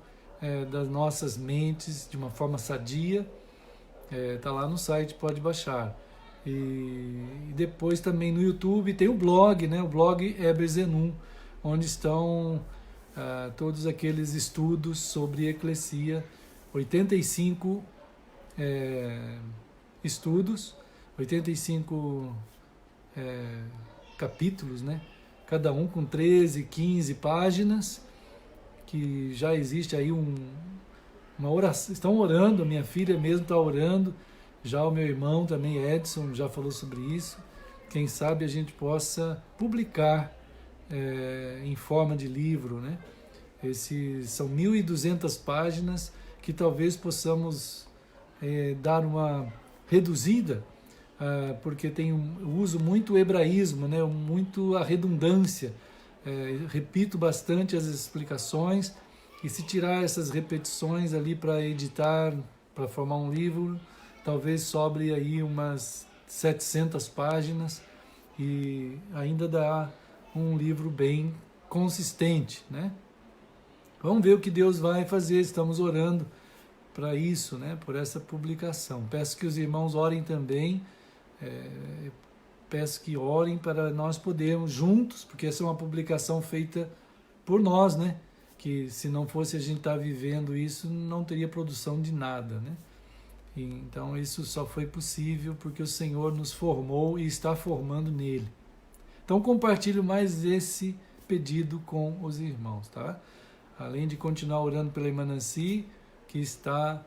das nossas mentes de uma forma sadia. Está lá no site, pode baixar. E depois também no YouTube tem o blog, né? O blog Heber Zenum, onde estão todos aqueles estudos sobre Eclesia, 85 estudos, 85 capítulos, né? Cada um com 13, 15 páginas, que já existe aí uma oração. Estão orando, a minha filha mesmo está orando, já o meu irmão também, Edson, já falou sobre isso. Quem sabe a gente possa publicar em forma de livro, né? São 1.200 páginas que talvez possamos dar uma reduzida, porque eu uso muito o hebraísmo, né? Muito a redundância. Repito bastante as explicações, e se tirar essas repetições ali para editar, para formar um livro, talvez sobre aí umas 700 páginas e ainda dá um livro bem consistente, né? Vamos ver o que Deus vai fazer, estamos orando para isso, né? Por essa publicação. Peço que os irmãos orem também, peço que orem para nós podermos juntos, porque essa é uma publicação feita por nós, né? Que se não fosse a gente estar vivendo isso, não teria produção de nada, né? Então isso só foi possível porque o Senhor nos formou e está formando nele. Então compartilho mais esse pedido com os irmãos, tá? Além de continuar orando pela irmã Nancy, que está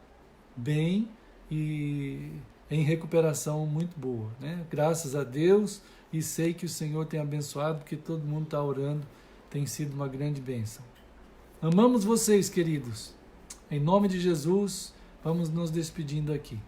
bem e em recuperação muito boa, né? Graças a Deus, e sei que o Senhor tem abençoado, porque todo mundo está orando, tem sido uma grande bênção. Amamos vocês, queridos. Em nome de Jesus, vamos nos despedindo aqui.